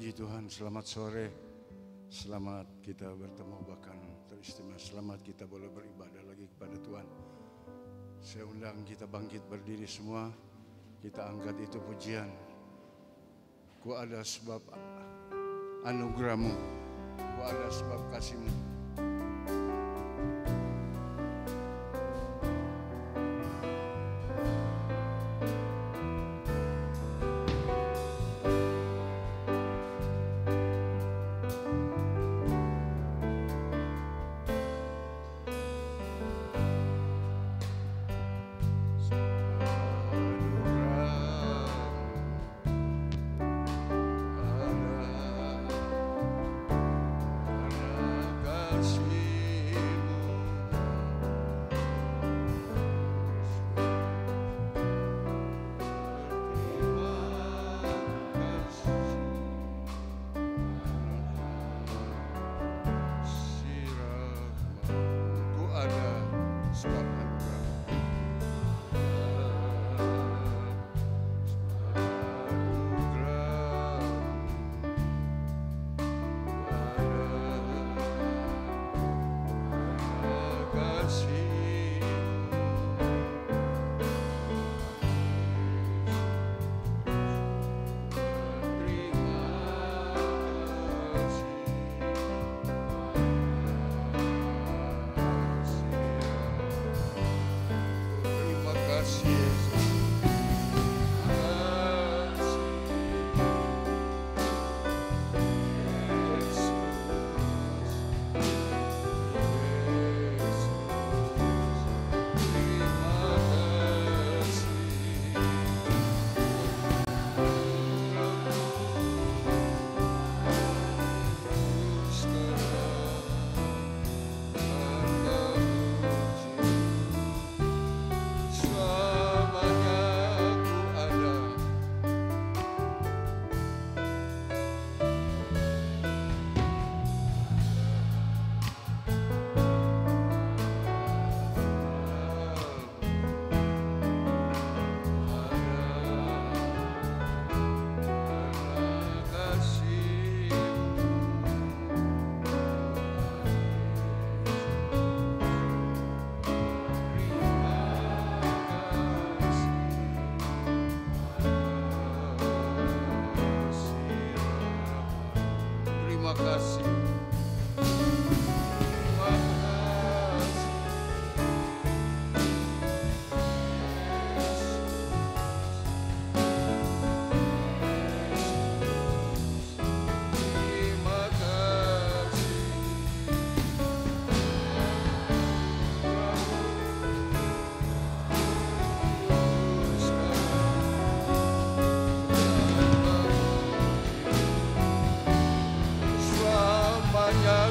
Puji Tuhan, selamat sore, selamat kita bertemu, bahkan teristimewa, selamat kita boleh beribadah lagi kepada Tuhan. Saya undang kita bangkit berdiri semua, kita angkat itu pujian. Ku ada sebab anugerahmu, ku ada sebab kasihmu.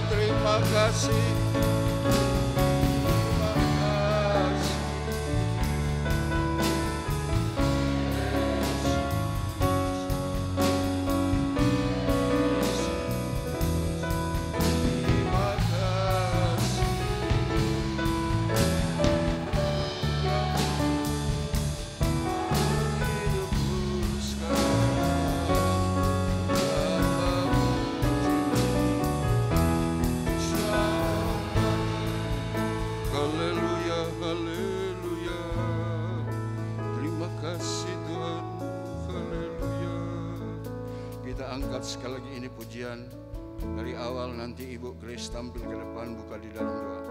Terima kasih. Sekali lagi ini pujian dari awal, nanti Ibu Grace tampil ke depan, buka di dalam doa.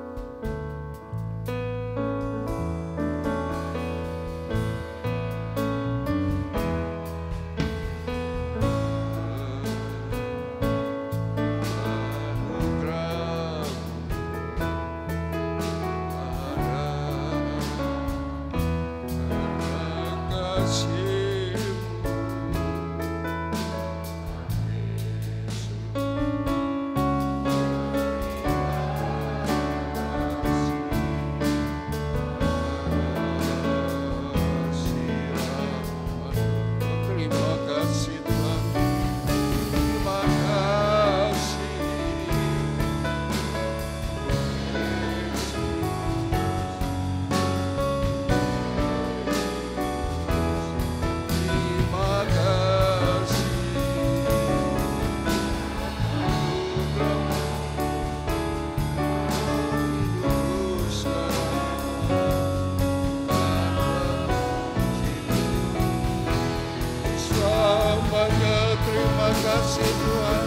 kasih Tuhan,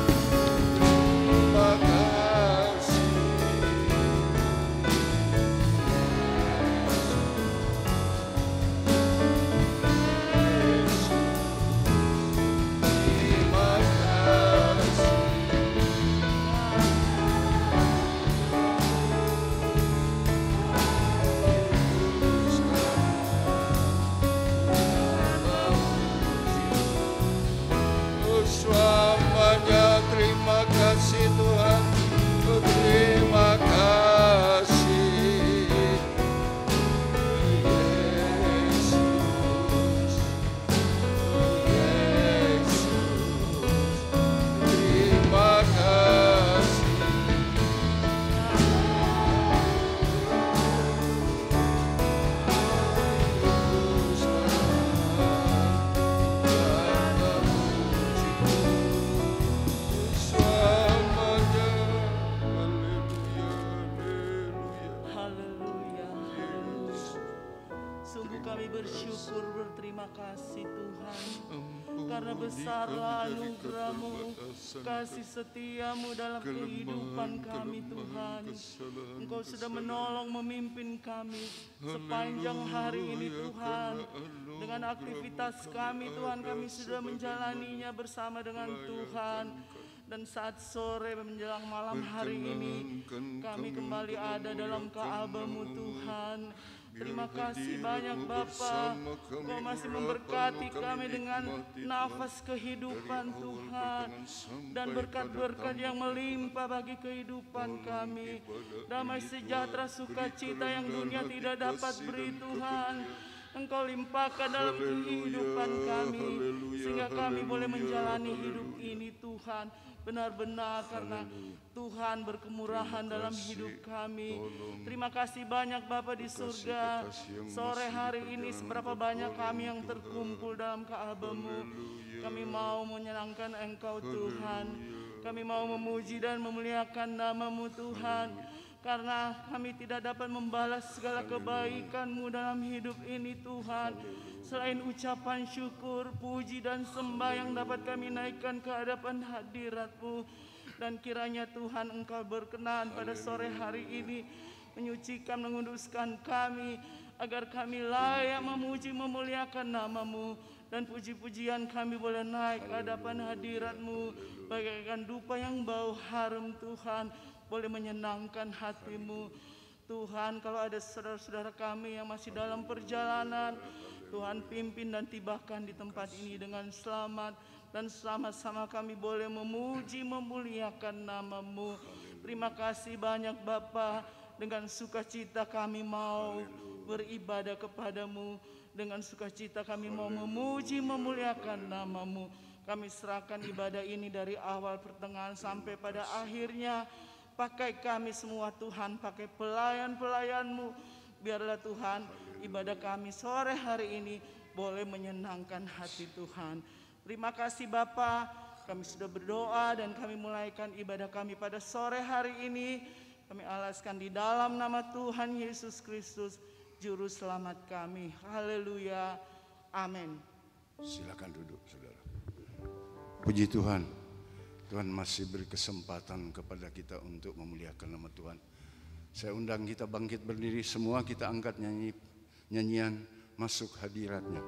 terima kasih. Terima kasih. Selamanya terima kasih Tuhan, terima kasih Yesus, Yesus, terima kasih. Haleluya, haleluya. Sungguh kami bersyukur, berterima kasih Tuhan, karena besarlah anugerah-Mu, kasih setia-Mu dalam kehidupan kami Tuhan. Engkau sudah menolong, memimpin kami sepanjang hari ini Tuhan. Dengan aktivitas kami Tuhan, kami sudah menjalaninya bersama dengan Tuhan. Dan saat sore menjelang malam hari ini, kami kembali ada dalam Ka'bah-Mu Tuhan. Terima kasih banyak Bapa, Engkau masih memberkati kami dengan nafas kehidupan Tuhan. Dan berkat-berkat yang melimpah bagi kehidupan kami. Damai sejahtera sukacita yang dunia tidak dapat beri Tuhan, Engkau limpahkan dalam kehidupan kami, sehingga kami boleh menjalani hidup ini Tuhan. Benar-benar karena Tuhan berkemurahan dalam hidup kami. Terima kasih banyak Bapa di surga. Sore hari ini seberapa banyak kami yang terkumpul dalam Ka'bah-Mu. Kami mau menyenangkan Engkau Tuhan. Kami mau memuji dan memuliakan nama-Mu Tuhan. Karena kami tidak dapat membalas segala kebaikan-Mu dalam hidup ini Tuhan. Selain ucapan syukur, puji dan sembah yang dapat kami naikkan ke hadapan hadirat-Mu. Dan kiranya Tuhan Engkau berkenan pada sore hari ini menyucikan, menguduskan kami, agar kami layak memuji, memuliakan nama-Mu. Dan puji-pujian kami boleh naik ke hadapan hadirat-Mu bagaikan dupa yang bau harum Tuhan, boleh menyenangkan hati-Mu. Tuhan, kalau ada saudara-saudara kami yang masih dalam perjalanan, Tuhan pimpin dan tibakan di tempat ini dengan selamat. Dan sama-sama kami boleh memuji, memuliakan nama-Mu. Terima kasih banyak Bapa. Dengan sukacita kami mau beribadah kepada-Mu. Dengan sukacita kami mau memuji, memuliakan nama-Mu. Kami serahkan ibadah ini dari awal, pertengahan sampai pada akhirnya. Pakai kami semua Tuhan, pakai pelayan-pelayan-Mu. Biarlah Tuhan ibadah kami sore hari ini boleh menyenangkan hati Tuhan. Terima kasih Bapa, kami sudah berdoa dan kami mulaikan ibadah kami pada sore hari ini. Kami alaskan di dalam nama Tuhan Yesus Kristus, Juru Selamat kami. Haleluya, amin. Silakan duduk saudara. Puji Tuhan, Tuhan masih beri kesempatan kepada kita untuk memuliakan nama Tuhan. Saya undang kita bangkit berdiri semua, kita angkat nyanyian masuk hadirat-Nya.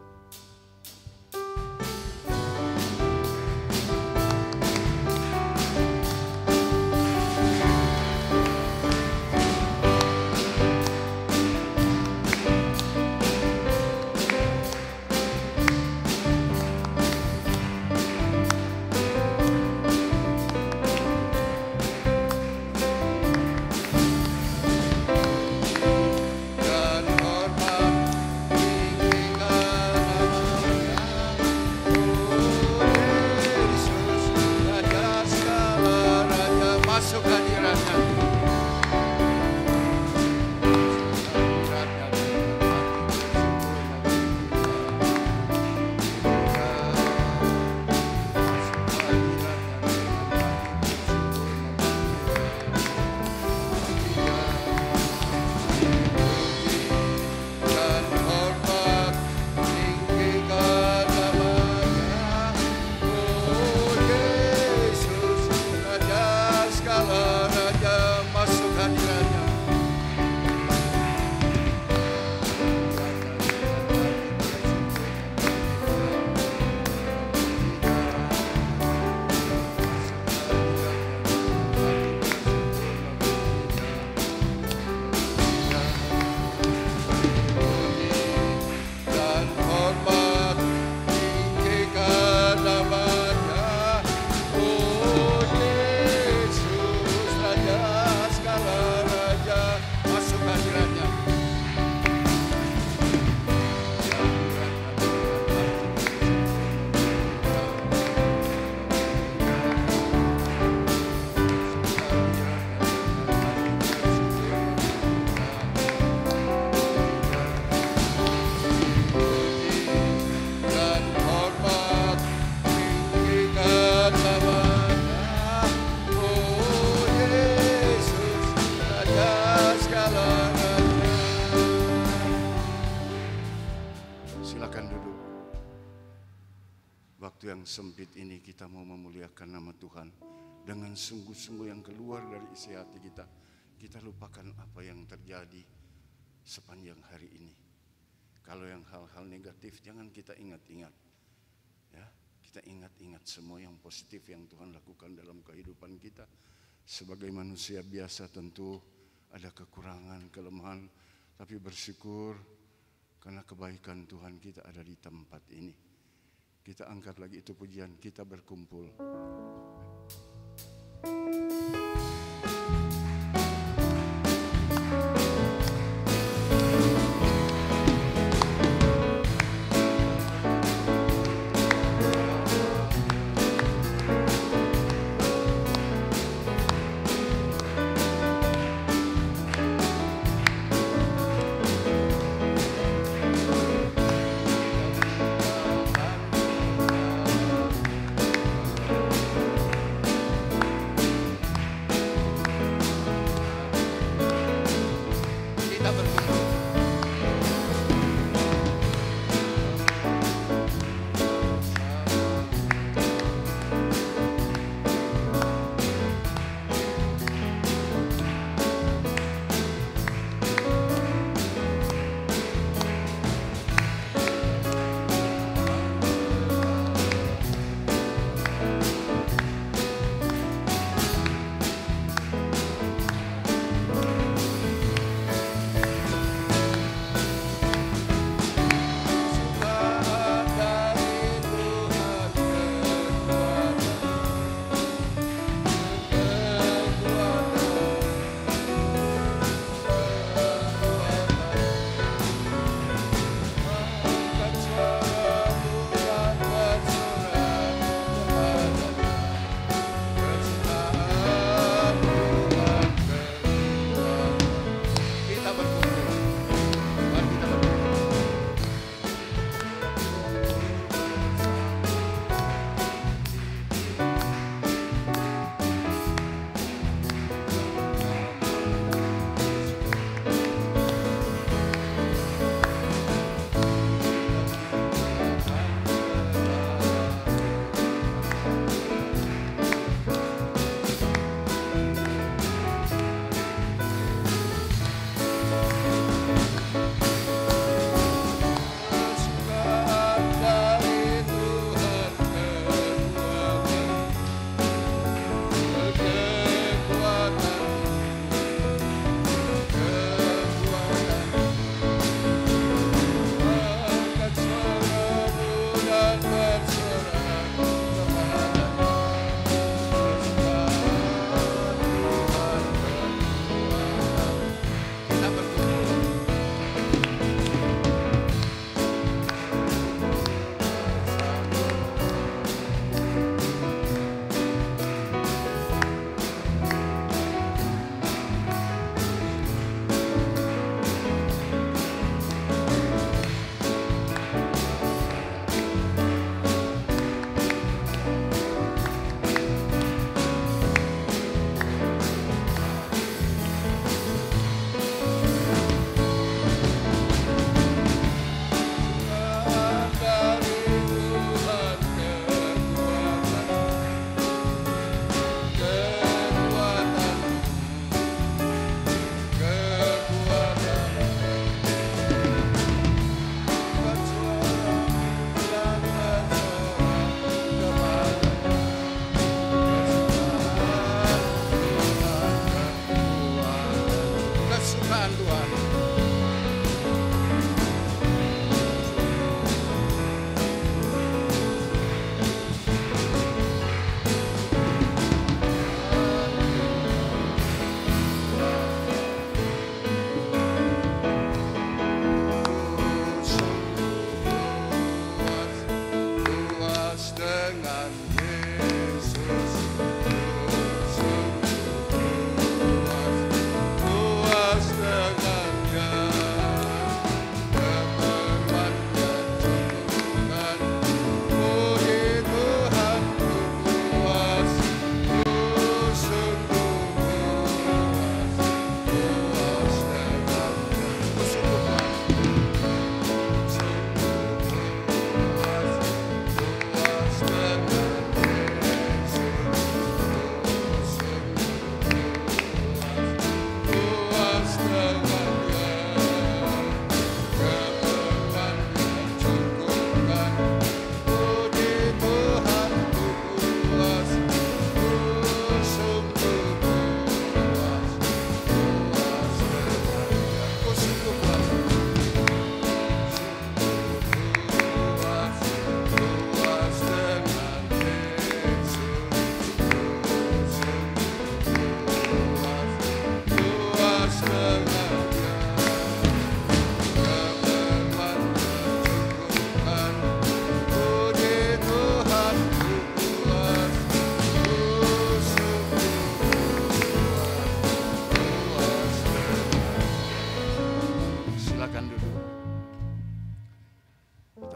Dan hormat tinggikan nama Silakan duduk. Waktu yang sempit ini kita mau memuliakan nama Tuhan dengan sungguh-sungguh yang keluar dari isi hati kita. Kita lupakan apa yang terjadi sepanjang hari ini. Kalau yang hal-hal negatif jangan kita ingat-ingat. Ya, kita ingat-ingat semua yang positif yang Tuhan lakukan dalam kehidupan kita. Sebagai manusia biasa tentu ada kekurangan, kelemahan, tapi bersyukur karena kebaikan Tuhan kita ada di tempat ini. Kita angkat lagi itu pujian, kita berkumpul.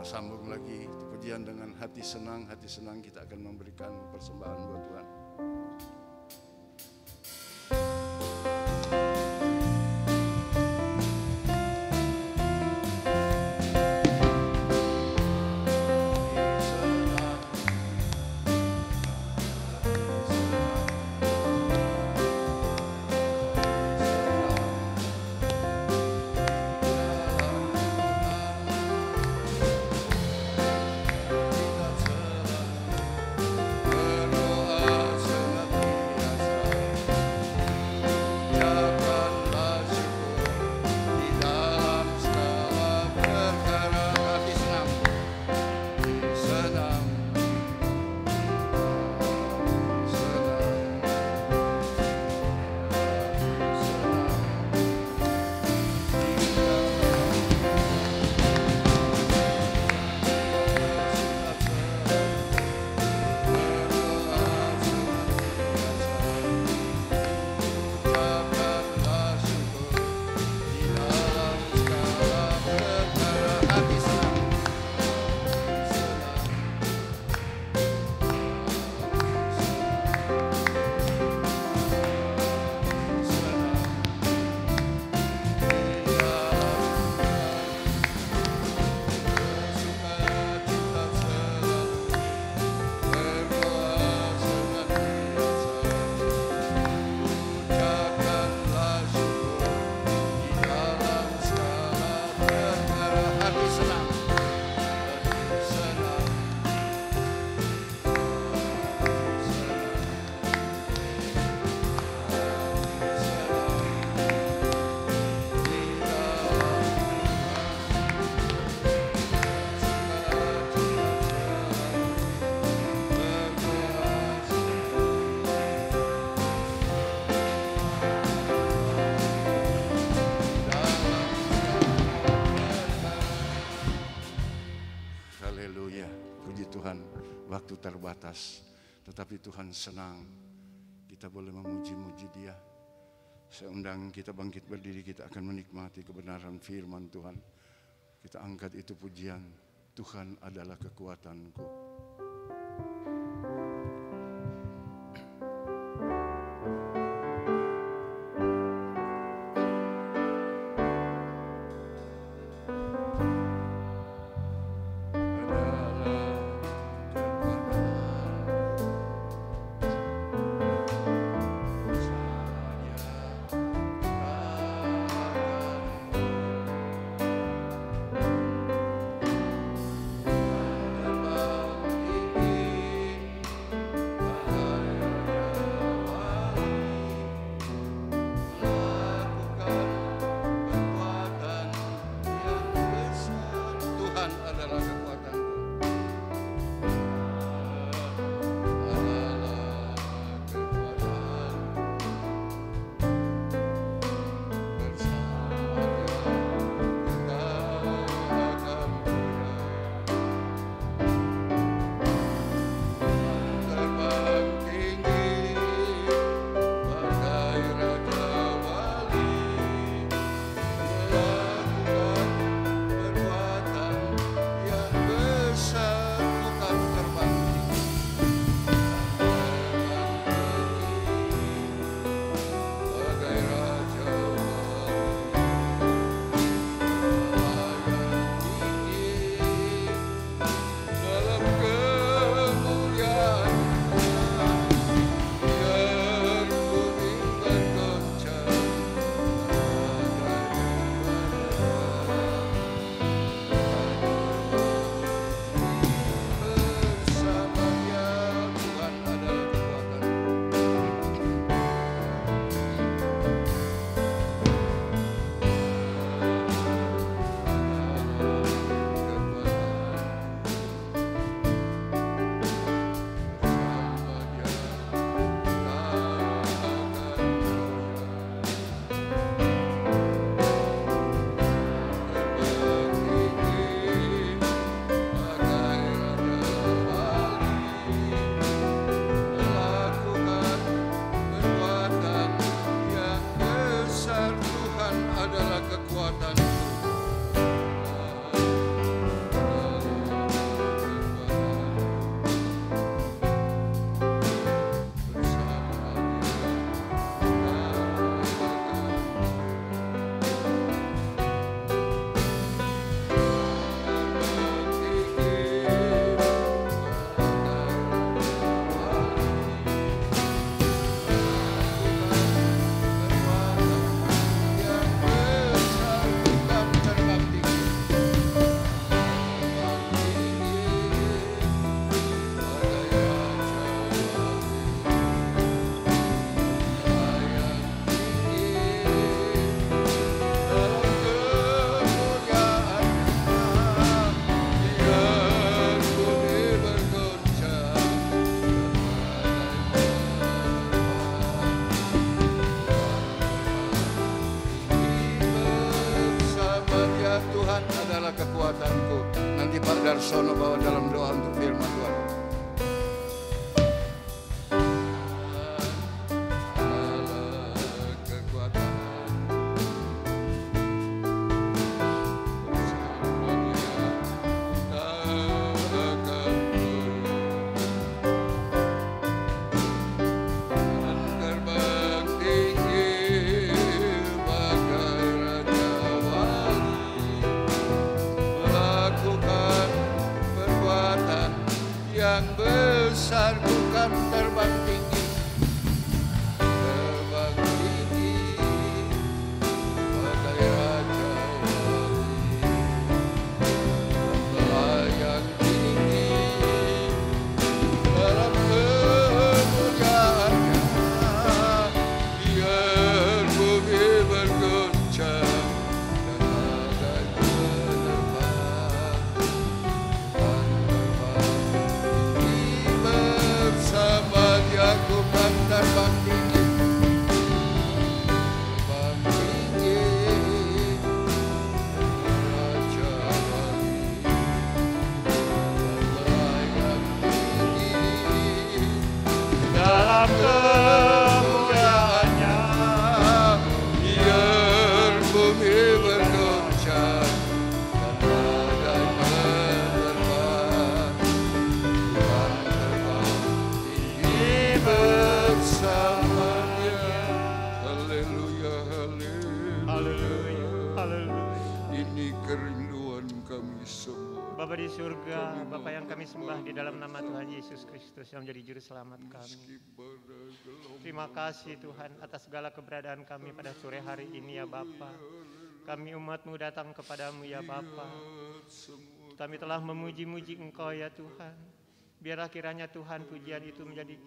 sambung lagi pujian dengan hati senang kita akan memberikan persembahan buat Tuhan. Waktu terbatas, tetapi Tuhan senang kita boleh memuji-muji Dia. Saya undang kita bangkit berdiri, kita akan menikmati kebenaran firman Tuhan. Kita angkat itu pujian, Tuhan adalah kekuatanku. Darsono bawa dalam doa untuk firman Tuhan. yang besar bukan terbang tinggi, bagai raja wali, melayang tinggi dalam kemuliaannya, biar bumi bergoncang dan bagai bersama dia ku kan terbang tinggi, raja wali, melayang tinggi dalam kemuliaannya, biar bumi bergoncang dan badai menerpa, Tuhan terbang tinggi bersamanya. Haleluya, haleluya, Haleluya. ini kerinduan kami semua. Bapa di surga, Bapa yang kami sembah di dalam nama Tuhan Yesus Kristus yang menjadi juru selamat kami. Terima kasih Tuhan atas segala keberadaan kami pada sore hari ini ya Bapa. Kami umat-Mu datang kepadamu ya Bapa. Kami telah memuji-muji Engkau ya Tuhan. Biarlah kiranya Tuhan pujian itu menjadi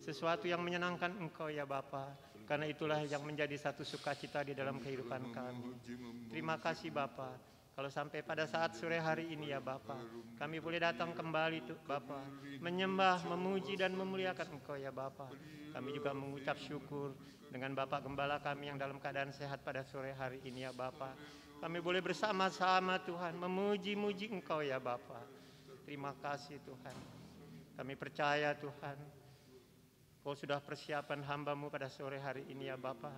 sesuatu yang menyenangkan Engkau ya Bapa. Karena itulah yang menjadi satu sukacita di dalam kehidupan kami. Terima kasih Bapa. Kalau sampai pada saat sore hari ini ya Bapa, kami boleh datang kembali tuh Bapa, menyembah, memuji dan memuliakan Engkau ya Bapa. Kami juga mengucap syukur dengan Bapak Gembala kami yang dalam keadaan sehat pada sore hari ini ya Bapa. Kami boleh bersama-sama Tuhan memuji-muji Engkau ya Bapa. Terima kasih Tuhan. Kami percaya Tuhan, Kau sudah persiapan hamba-Mu pada sore hari ini ya Bapa,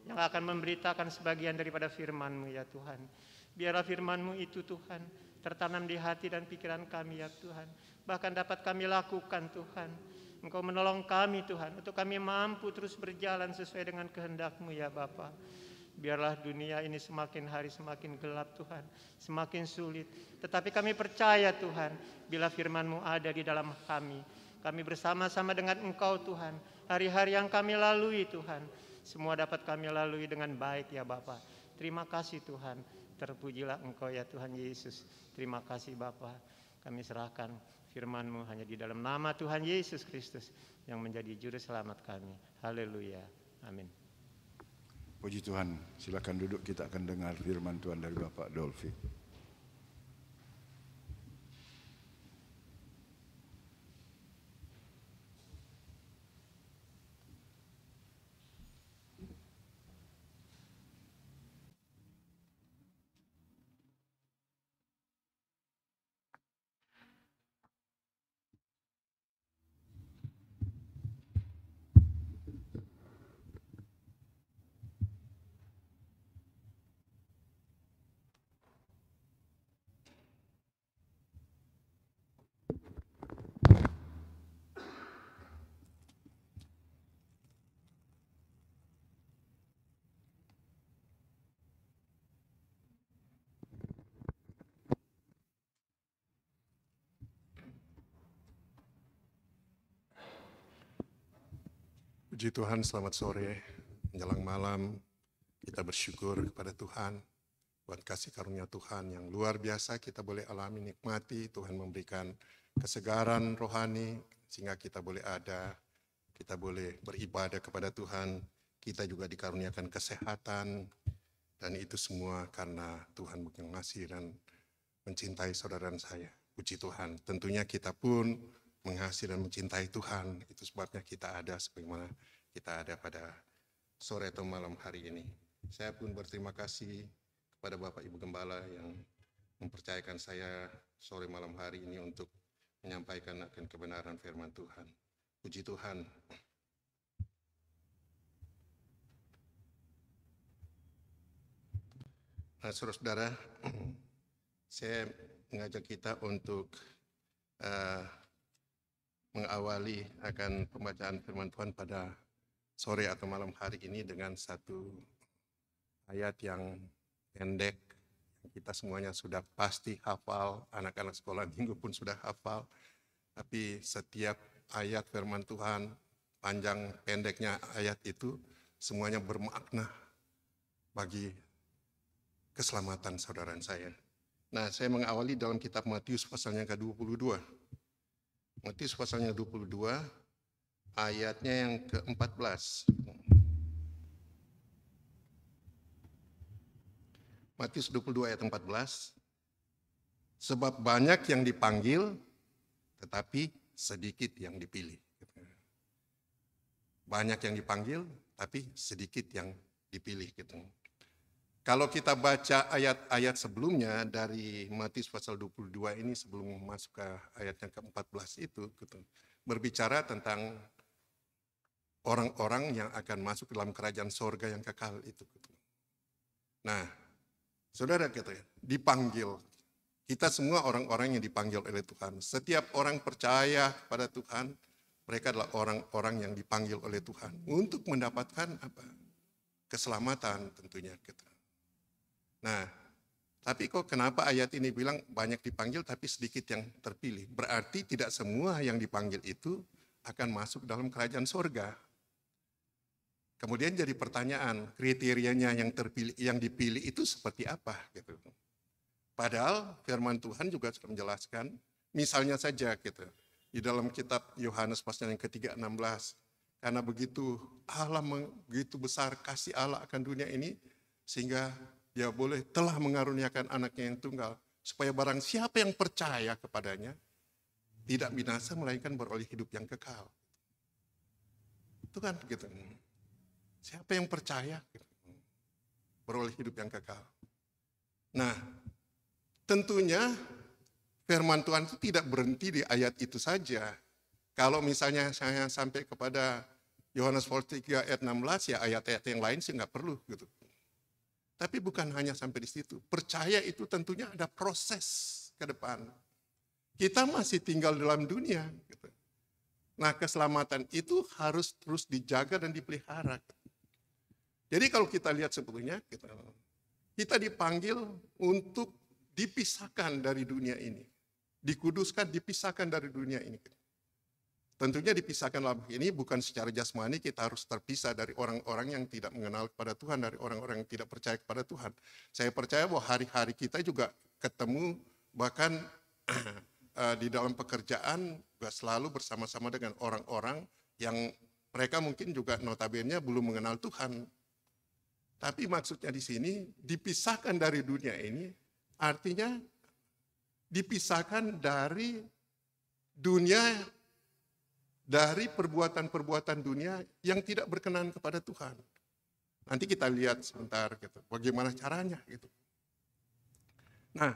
yang akan memberitakan sebagian daripada firman-Mu ya Tuhan. Biarlah firman-Mu itu Tuhan tertanam di hati dan pikiran kami ya Tuhan. Bahkan dapat kami lakukan Tuhan. Engkau menolong kami Tuhan untuk kami mampu terus berjalan sesuai dengan kehendak-Mu ya Bapa. Biarlah dunia ini semakin hari semakin gelap Tuhan, semakin sulit. Tetapi kami percaya Tuhan, bila firman-Mu ada di dalam kami, kami bersama-sama dengan Engkau Tuhan. Hari-hari yang kami lalui Tuhan, semua dapat kami lalui dengan baik ya Bapa. Terima kasih Tuhan. Terpujilah Engkau ya Tuhan Yesus. Terima kasih Bapa. Kami serahkan firman-Mu hanya di dalam nama Tuhan Yesus Kristus yang menjadi juru selamat kami. Haleluya. Amin. Puji Tuhan, silakan duduk, kita akan dengar firman Tuhan dari Bapak Dolfi. Puji Tuhan, selamat sore, menjelang malam, kita bersyukur kepada Tuhan, buat kasih karunia Tuhan yang luar biasa kita boleh alami, nikmati. Tuhan memberikan kesegaran rohani, sehingga kita boleh ada, kita boleh beribadah kepada Tuhan, kita juga dikaruniakan kesehatan, dan itu semua karena Tuhan mengasihi dan mencintai saudara dan saya. Puji Tuhan, tentunya kita pun mengasihi dan mencintai Tuhan, itu sebabnya kita ada sebagaimana kita ada pada sore atau malam hari ini. Saya pun berterima kasih kepada Bapak Ibu Gembala yang mempercayakan saya sore malam hari ini untuk menyampaikan akan kebenaran firman Tuhan. Puji Tuhan. Nah, saudara-saudara, saya mengajak kita untuk mengawali akan pembacaan firman Tuhan pada sore atau malam hari ini dengan satu ayat yang pendek. Kita semuanya sudah pasti hafal, anak-anak sekolah minggu pun sudah hafal. Tapi setiap ayat firman Tuhan, panjang pendeknya ayat itu, semuanya bermakna bagi keselamatan saudara saya. Nah, saya mengawali dalam kitab Matius pasalnya ke-22. Matius pasalnya 22, ayatnya yang ke-14. Matius 22 ayat 14. Sebab banyak yang dipanggil, tetapi sedikit yang dipilih. Banyak yang dipanggil, tapi sedikit yang dipilih. Kalau kita baca ayat-ayat sebelumnya dari Matius pasal 22 ini sebelum masuk ke ayat yang ke-14 itu, berbicara tentang orang-orang yang akan masuk dalam kerajaan sorga yang kekal itu. Nah, saudara dipanggil. Kita semua orang-orang yang dipanggil oleh Tuhan. Setiap orang percaya kepada Tuhan, mereka adalah orang-orang yang dipanggil oleh Tuhan untuk mendapatkan apa? Keselamatan tentunya. Nah, tapi kok kenapa ayat ini bilang banyak dipanggil tapi sedikit yang terpilih? Berarti tidak semua yang dipanggil itu akan masuk dalam kerajaan sorga. Kemudian jadi pertanyaan, kriterianya yang terpilih, yang dipilih itu seperti apa? Padahal firman Tuhan juga sudah menjelaskan, misalnya saja di dalam kitab Yohanes pasal yang ke-3:16, karena begitu besar kasih Allah akan dunia ini, sehingga Dia telah mengaruniakan anaknya yang tunggal, supaya barang siapa yang percaya kepadanya, tidak binasa melainkan beroleh hidup yang kekal. Itu kan Siapa yang percaya, beroleh hidup yang kekal. Nah, tentunya firman Tuhan itu tidak berhenti di ayat itu saja. Kalau misalnya saya sampai kepada Yohanes 3 ayat 16, ya ayat-ayat yang lain sih nggak perlu Tapi bukan hanya sampai di situ. Percaya itu tentunya ada proses ke depan. Kita masih tinggal dalam dunia. Nah, keselamatan itu harus terus dijaga dan dipelihara. Jadi kalau kita lihat sebetulnya, kita dipanggil untuk dipisahkan dari dunia ini. Dikuduskan, dipisahkan dari dunia ini. Tentunya dipisahkan dalam ini bukan secara jasmani, kita harus terpisah dari orang-orang yang tidak mengenal kepada Tuhan, dari orang-orang yang tidak percaya kepada Tuhan. Saya percaya bahwa hari-hari kita juga ketemu, bahkan di dalam pekerjaan juga selalu bersama-sama dengan orang-orang yang mereka mungkin juga notabene belum mengenal Tuhan. Tapi maksudnya di sini, dipisahkan dari dunia ini, artinya dipisahkan dari dunia, dari perbuatan-perbuatan dunia yang tidak berkenan kepada Tuhan. Nanti kita lihat sebentar bagaimana caranya Nah,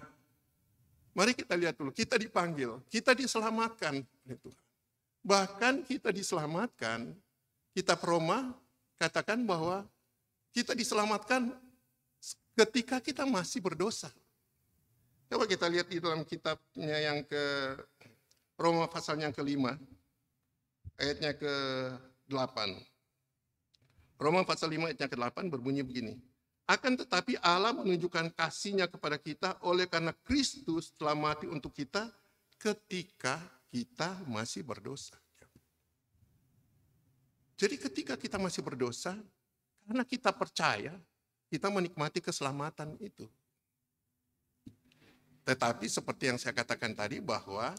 mari kita lihat dulu, kita dipanggil, kita diselamatkan oleh Tuhan. Bahkan kita diselamatkan, kitab Roma katakan bahwa kita diselamatkan ketika kita masih berdosa. Coba kita lihat di dalam kitabnya yang ke Roma pasalnya yang ke-5. Ayatnya ke-8. Roma pasal 5 ayatnya ke-8 berbunyi begini. Akan tetapi Allah menunjukkan kasih-Nya kepada kita oleh karena Kristus telah mati untuk kita ketika kita masih berdosa. Jadi ketika kita masih berdosa, karena kita percaya, kita menikmati keselamatan itu. Tetapi seperti yang saya katakan tadi bahwa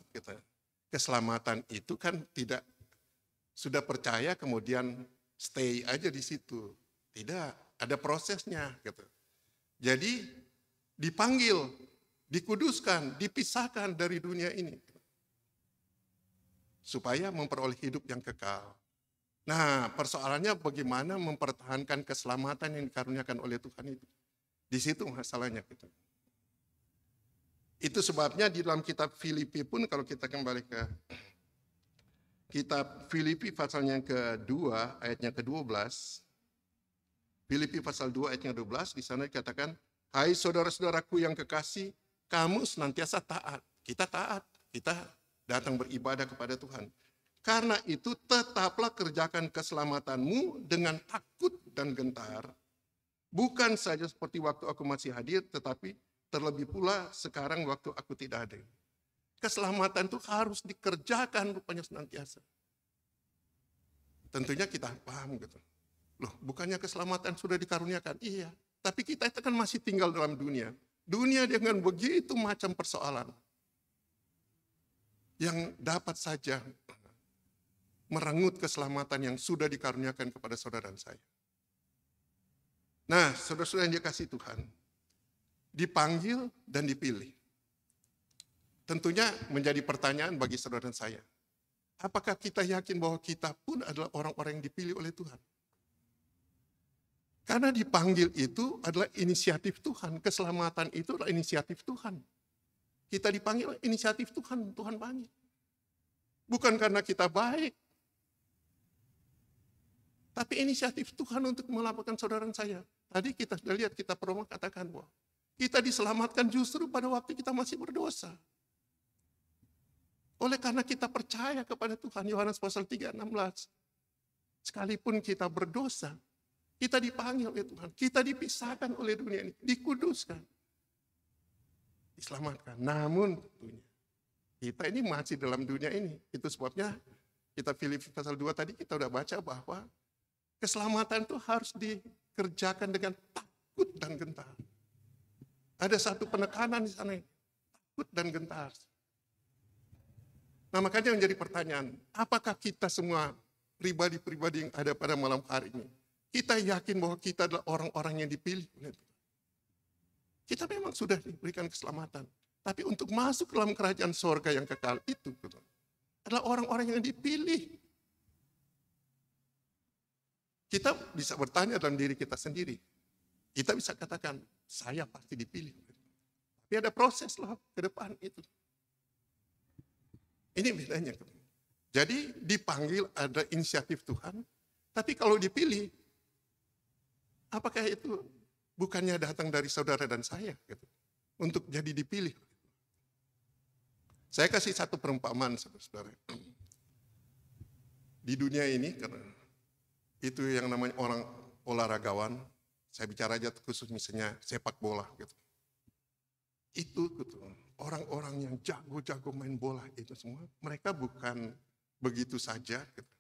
keselamatan itu kan tidak sudah percaya kemudian stay aja di situ. Tidak, ada prosesnya. Jadi dipanggil, dikuduskan, dipisahkan dari dunia ini. Supaya memperoleh hidup yang kekal. Nah, persoalannya bagaimana mempertahankan keselamatan yang dikaruniakan oleh Tuhan itu. Di situ masalahnya. Itu sebabnya di dalam kitab Filipi pun kalau kita kembali ke kitab Filipi pasalnya yang kedua, ayatnya ke-12. Filipi pasal 2 ayatnya 12, di sana dikatakan, hai saudara-saudaraku yang kekasih, kamu senantiasa taat. Kita taat, kita datang beribadah kepada Tuhan. Karena itu tetaplah kerjakan keselamatanmu dengan takut dan gentar. Bukan saja seperti waktu aku masih hadir, tetapi terlebih pula sekarang waktu aku tidak ada. Keselamatan itu harus dikerjakan rupanya senantiasa. Tentunya kita paham gitu. Loh, bukannya keselamatan sudah dikaruniakan? Iya, tapi kita itu kan masih tinggal dalam dunia. Dunia dengan begitu macam persoalan yang dapat saja merenggut keselamatan yang sudah dikaruniakan kepada saudara dan saya. Nah, saudara-saudara yang dikasihi Tuhan, dipanggil dan dipilih. Tentunya menjadi pertanyaan bagi saudara dan saya. Apakah kita yakin bahwa kita pun adalah orang-orang yang dipilih oleh Tuhan? Karena dipanggil itu adalah inisiatif Tuhan. Keselamatan itu adalah inisiatif Tuhan. Kita dipanggil inisiatif Tuhan, Tuhan panggil. Bukan karena kita baik. Tapi inisiatif Tuhan untuk melaporkan saudara dan saya. Tadi kita sudah lihat, kita pernah katakan bahwa kita diselamatkan justru pada waktu kita masih berdosa. Oleh karena kita percaya kepada Tuhan, Yohanes pasal 3:16. Sekalipun kita berdosa, kita dipanggil oleh Tuhan. Kita dipisahkan oleh dunia ini, dikuduskan. Diselamatkan. Namun tentunya, kita ini masih dalam dunia ini. Itu sebabnya kita Filipi pasal 2 tadi kita udah baca bahwa keselamatan itu harus dikerjakan dengan takut dan gentar. Ada satu penekanan di sana, takut dan gentar. Nah, makanya menjadi pertanyaan, apakah kita semua pribadi-pribadi yang ada pada malam hari ini, kita yakin bahwa kita adalah orang-orang yang dipilih oleh Tuhan? Kita memang sudah diberikan keselamatan, tapi untuk masuk dalam kerajaan sorga yang kekal itu adalah orang-orang yang dipilih. Kita bisa bertanya dalam diri kita sendiri. Kita bisa katakan, saya pasti dipilih. Tapi ada proses lah ke depan itu. Ini bedanya. Jadi dipanggil ada inisiatif Tuhan, tapi kalau dipilih, apakah itu bukannya datang dari saudara dan saya gitu, untuk jadi dipilih? Saya kasih satu perumpamaan, saudara-saudara. Di dunia ini, karena itu yang namanya orang olahragawan, saya bicara aja khusus misalnya sepak bola gitu. Itu gitu, orang-orang yang jago-jago main bola itu semua, mereka bukan begitu saja gitu.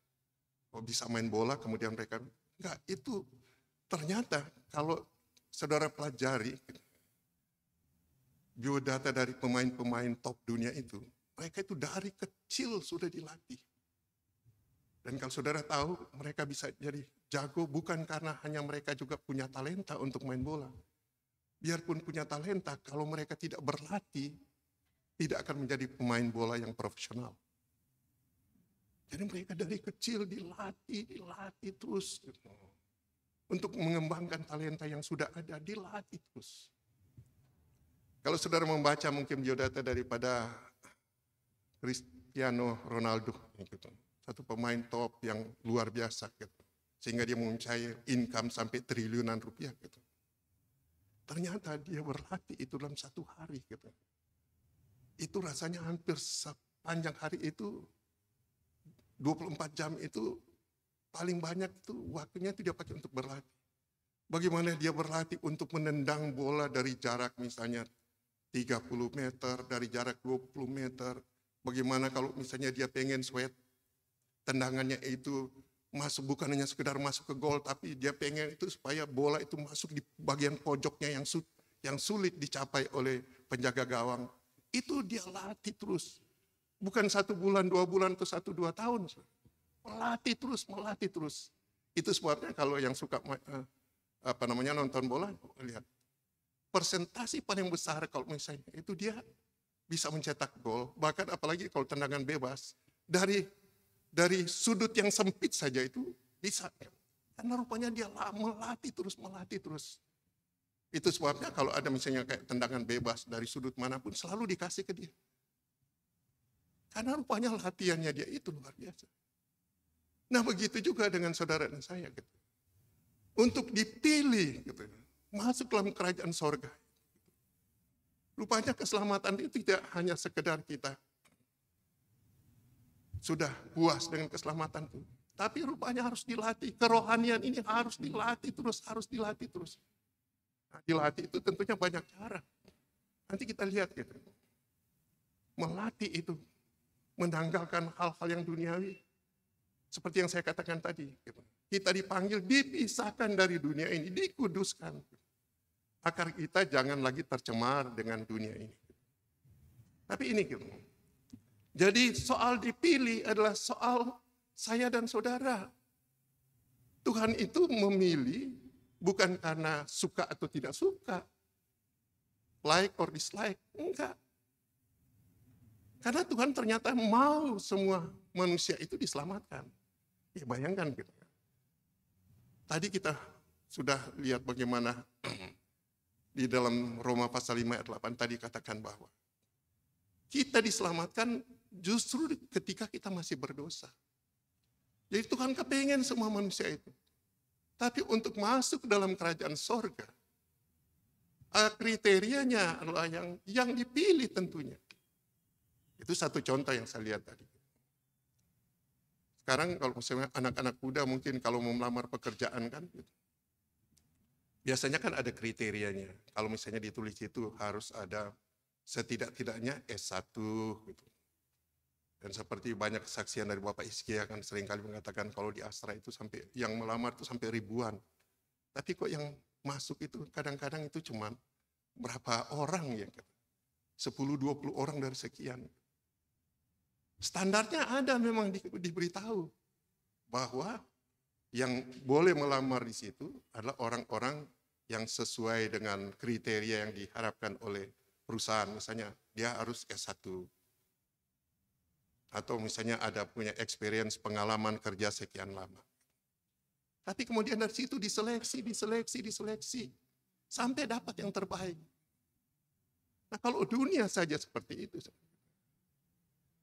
Kalau bisa main bola kemudian mereka, enggak, itu ternyata kalau saudara pelajari gitu, biodata dari pemain-pemain top dunia itu, mereka itu dari kecil sudah dilatih. Dan kalau saudara tahu, mereka bisa jadi jago bukan karena hanya mereka juga punya talenta untuk main bola. Biarpun punya talenta, kalau mereka tidak berlatih, tidak akan menjadi pemain bola yang profesional. Jadi mereka dari kecil dilatih terus. Untuk mengembangkan talenta yang sudah ada, dilatih terus. Kalau saudara membaca mungkin biodata daripada Cristiano Ronaldo, gitu. Satu pemain top yang luar biasa, gitu. Sehingga dia mempunyai income sampai triliunan rupiah. Gitu. Ternyata dia berlatih itu dalam satu hari. Gitu. Itu rasanya hampir sepanjang hari itu, 24 jam itu paling banyak itu waktunya itu dia pakai untuk berlatih. Bagaimana dia berlatih untuk menendang bola dari jarak misalnya 30 meter, dari jarak 20 meter. Bagaimana kalau misalnya dia pengen sweat, tendangannya itu masuk, bukan hanya sekedar masuk ke gol, tapi dia pengen itu supaya bola itu masuk di bagian pojoknya yang sulit dicapai oleh penjaga gawang. Itu dia latih terus. Bukan 1 bulan, 2 bulan, atau 1-2 tahun. Melatih terus. Itu sebabnya kalau yang suka nonton bola, lihat. Persentasi paling besar kalau misalnya itu dia bisa mencetak gol, bahkan apalagi kalau tendangan bebas, dari sudut yang sempit saja itu bisa. Karena rupanya dia melatih terus. Itu sebabnya kalau ada misalnya kayak tendangan bebas dari sudut manapun selalu dikasih ke dia. Karena rupanya latihannya dia itu luar biasa. Nah begitu juga dengan saudara dan saya. Gitu. Untuk dipilih gitu, masuk dalam kerajaan sorga. Rupanya keselamatan itu tidak hanya sekedar kita sudah puas dengan keselamatan itu. Tapi rupanya harus dilatih. Kerohanian ini harus dilatih terus, harus dilatih terus. Nah, dilatih itu tentunya banyak cara. Nanti kita lihat gitu. Melatih itu, menanggalkan hal-hal yang duniawi. Seperti yang saya katakan tadi. Gitu. Kita dipanggil, dipisahkan dari dunia ini, dikuduskan. Agar kita jangan lagi tercemar dengan dunia ini. Tapi ini gitu. Jadi soal dipilih adalah soal saya dan saudara. Tuhan itu memilih bukan karena suka atau tidak suka. Like or dislike, enggak. Karena Tuhan ternyata mau semua manusia itu diselamatkan. Ya bayangkan gitu. Tadi kita sudah lihat bagaimana di dalam Roma pasal 5 ayat 8 tadi katakan bahwa kita diselamatkan justru ketika kita masih berdosa. Jadi Tuhan kepengen semua manusia itu. Tapi untuk masuk dalam kerajaan sorga, kriterianya adalah yang dipilih tentunya. Itu satu contoh yang saya lihat tadi. Sekarang kalau misalnya anak-anak muda mungkin kalau mau melamar pekerjaan kan, gitu. Biasanya kan ada kriterianya. Kalau misalnya ditulis itu harus ada setidak-tidaknya S1 gitu. Dan seperti banyak kesaksian dari Bapak Iskia kan seringkali mengatakan kalau di Astra itu sampai yang melamar itu sampai ribuan. Tapi kok yang masuk itu kadang-kadang itu cuma berapa orang ya? 10-20 orang dari sekian. Standarnya ada memang diberitahu bahwa yang boleh melamar di situ adalah orang-orang yang sesuai dengan kriteria yang diharapkan oleh perusahaan. Misalnya dia harus S1. Atau misalnya ada punya experience pengalaman kerja sekian lama. Tapi kemudian dari situ diseleksi. Sampai dapat yang terbaik. Nah kalau dunia saja seperti itu.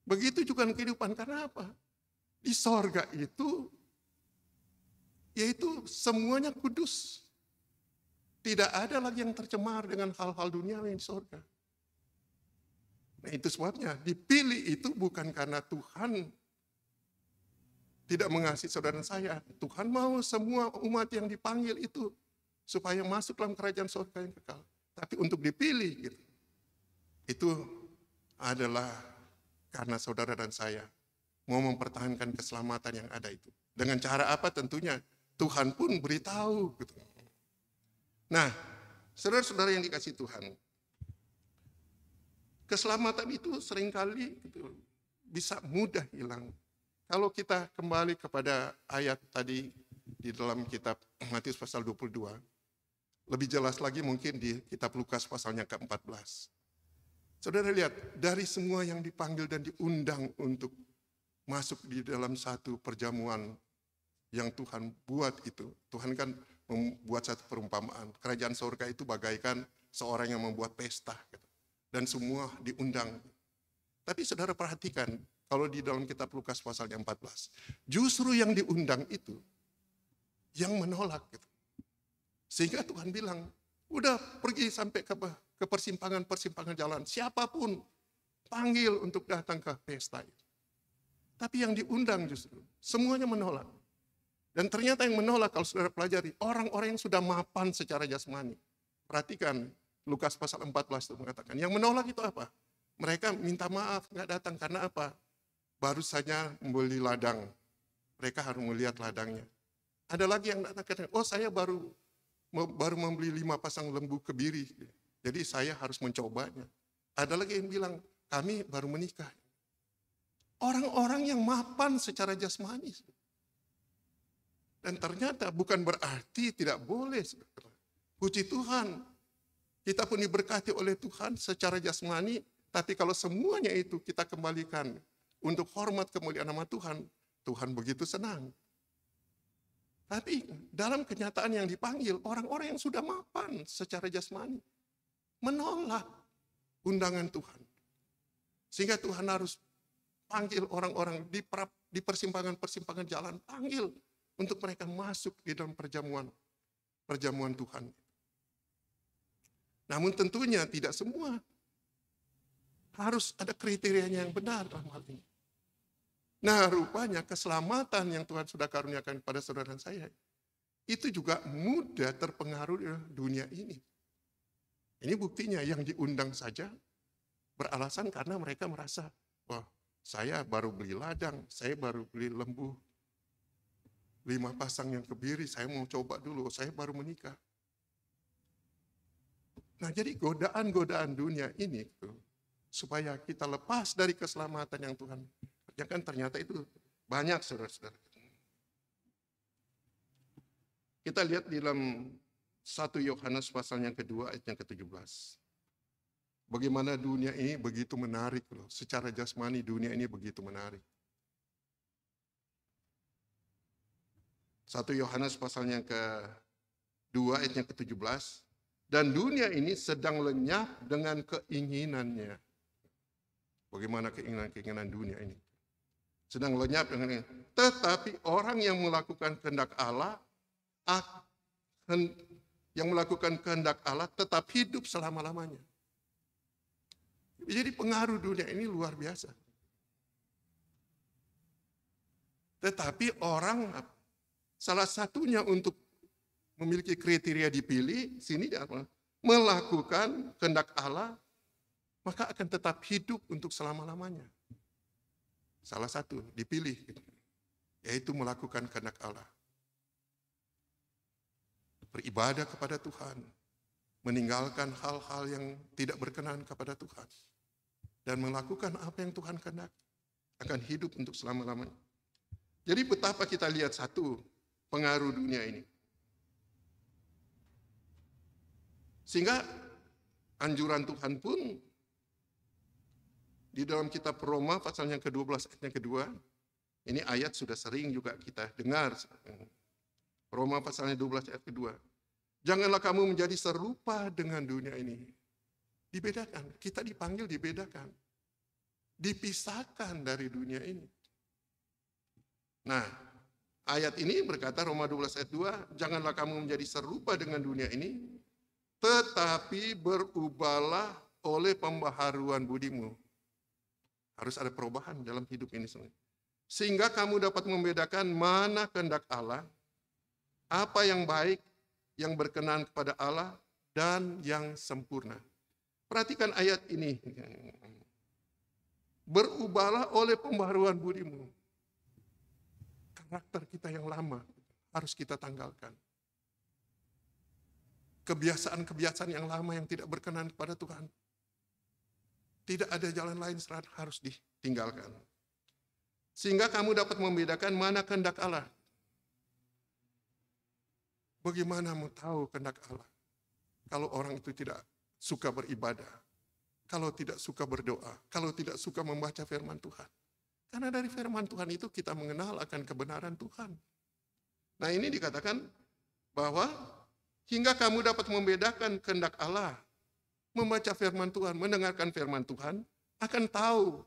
Begitu juga kehidupan. Karena apa? Di sorga itu, yaitu semuanya kudus. Tidak ada lagi yang tercemar dengan hal-hal duniawi di sorga. Nah itu sebabnya dipilih itu bukan karena Tuhan tidak mengasihi saudara dan saya. Tuhan mau semua umat yang dipanggil itu supaya masuk dalam kerajaan surga yang kekal. Tapi untuk dipilih gitu, itu adalah karena saudara dan saya mau mempertahankan keselamatan yang ada itu. Dengan cara apa tentunya Tuhan pun beritahu. Gitu. Nah, saudara-saudara yang dikasih Tuhan, keselamatan itu seringkali gitu, bisa mudah hilang. Kalau kita kembali kepada ayat tadi di dalam kitab Matius pasal 22, lebih jelas lagi mungkin di kitab Lukas pasalnya ke-14. Saudara lihat, dari semua yang dipanggil dan diundang untuk masuk di dalam satu perjamuan yang Tuhan buat itu. Tuhan kan membuat satu perumpamaan. Kerajaan surga itu bagaikan seorang yang membuat pesta. Gitu. Dan semua diundang. Tapi saudara perhatikan, kalau di dalam kitab Lukas pasalnya 14, justru yang diundang itu, yang menolak. Gitu. Sehingga Tuhan bilang, udah pergi sampai ke persimpangan-persimpangan jalan. Siapapun panggil untuk datang ke pesta itu. Tapi yang diundang justru, semuanya menolak. Dan ternyata yang menolak kalau saudara pelajari, orang-orang yang sudah mapan secara jasmani. Perhatikan, Lukas pasal 14 itu mengatakan, yang menolak itu apa? Mereka minta maaf, nggak datang karena apa? Baru saja membeli ladang. Mereka harus melihat ladangnya. Ada lagi yang datang, oh saya baru membeli 5 pasang lembu kebiri. Jadi saya harus mencobanya. Ada lagi yang bilang, kami baru menikah. Orang-orang yang mapan secara jasmani. Dan ternyata bukan berarti tidak boleh. Puji Tuhan, kita pun diberkati oleh Tuhan secara jasmani, tapi kalau semuanya itu kita kembalikan untuk hormat kemuliaan nama Tuhan, Tuhan begitu senang. Tapi dalam kenyataan yang dipanggil, orang-orang yang sudah mapan secara jasmani menolak undangan Tuhan. Sehingga Tuhan harus panggil orang-orang di persimpangan-persimpangan jalan, panggil untuk mereka masuk di dalam perjamuan Tuhan. Namun tentunya tidak semua. Harus ada kriterianya yang benar dalam hal ini. Nah, rupanya keselamatan yang Tuhan sudah karuniakan kepada saudara dan saya, itu juga mudah terpengaruh di dunia ini. Ini buktinya yang diundang saja beralasan karena mereka merasa, wah, saya baru beli ladang, saya baru beli lembu, 5 pasang yang kebiri, saya mau coba dulu, saya baru menikah. Nah, jadi godaan-godaan dunia ini supaya kita lepas dari keselamatan yang Tuhan kerjakan, ternyata itu banyak, saudara-saudara. Kita lihat di dalam 1 Yohanes pasal yang kedua ayat yang ke-17. Bagaimana dunia ini begitu menarik loh. Secara jasmani dunia ini begitu menarik. 1 Yohanes pasal yang ke-2 ayat yang ke-17. Dan dunia ini sedang lenyap dengan keinginannya. Bagaimana keinginan-keinginan dunia ini? Sedang lenyap dengan ini. Tetapi orang yang melakukan kehendak Allah, tetap hidup selama-lamanya. Jadi pengaruh dunia ini luar biasa. Tetapi orang, salah satunya untuk memiliki kriteria dipilih, sini melakukan kehendak Allah, maka akan tetap hidup untuk selama-lamanya. Salah satu dipilih, yaitu melakukan kehendak Allah. Beribadah kepada Tuhan, meninggalkan hal-hal yang tidak berkenan kepada Tuhan, dan melakukan apa yang Tuhan kehendaki, akan hidup untuk selama-lamanya. Jadi betapa kita lihat satu pengaruh dunia ini. Sehingga anjuran Tuhan pun di dalam kitab Roma pasal yang ke-12 ayat yang kedua, ini ayat sudah sering juga kita dengar. Roma pasalnya 12 ayat kedua. Janganlah kamu menjadi serupa dengan dunia ini. Dibedakan, kita dipanggil dibedakan. Dipisahkan dari dunia ini. Nah, ayat ini berkata Roma 12 ayat 2, janganlah kamu menjadi serupa dengan dunia ini, tetapi berubahlah oleh pembaharuan budimu. Harus ada perubahan dalam hidup ini semua. Sehingga kamu dapat membedakan mana kehendak Allah, apa yang baik, yang berkenan kepada Allah, dan yang sempurna. Perhatikan ayat ini. Berubahlah oleh pembaharuan budimu. Karakter kita yang lama harus kita tanggalkan. Kebiasaan-kebiasaan yang lama yang tidak berkenan kepada Tuhan. Tidak ada jalan lain selain harus ditinggalkan. Sehingga kamu dapat membedakan mana kehendak Allah. Bagaimana mau tahu kehendak Allah? Kalau orang itu tidak suka beribadah, kalau tidak suka berdoa, kalau tidak suka membaca firman Tuhan. Karena dari firman Tuhan itu kita mengenal akan kebenaran Tuhan. Nah, ini dikatakan bahwa hingga kamu dapat membedakan kehendak Allah, membaca firman Tuhan, mendengarkan firman Tuhan, akan tahu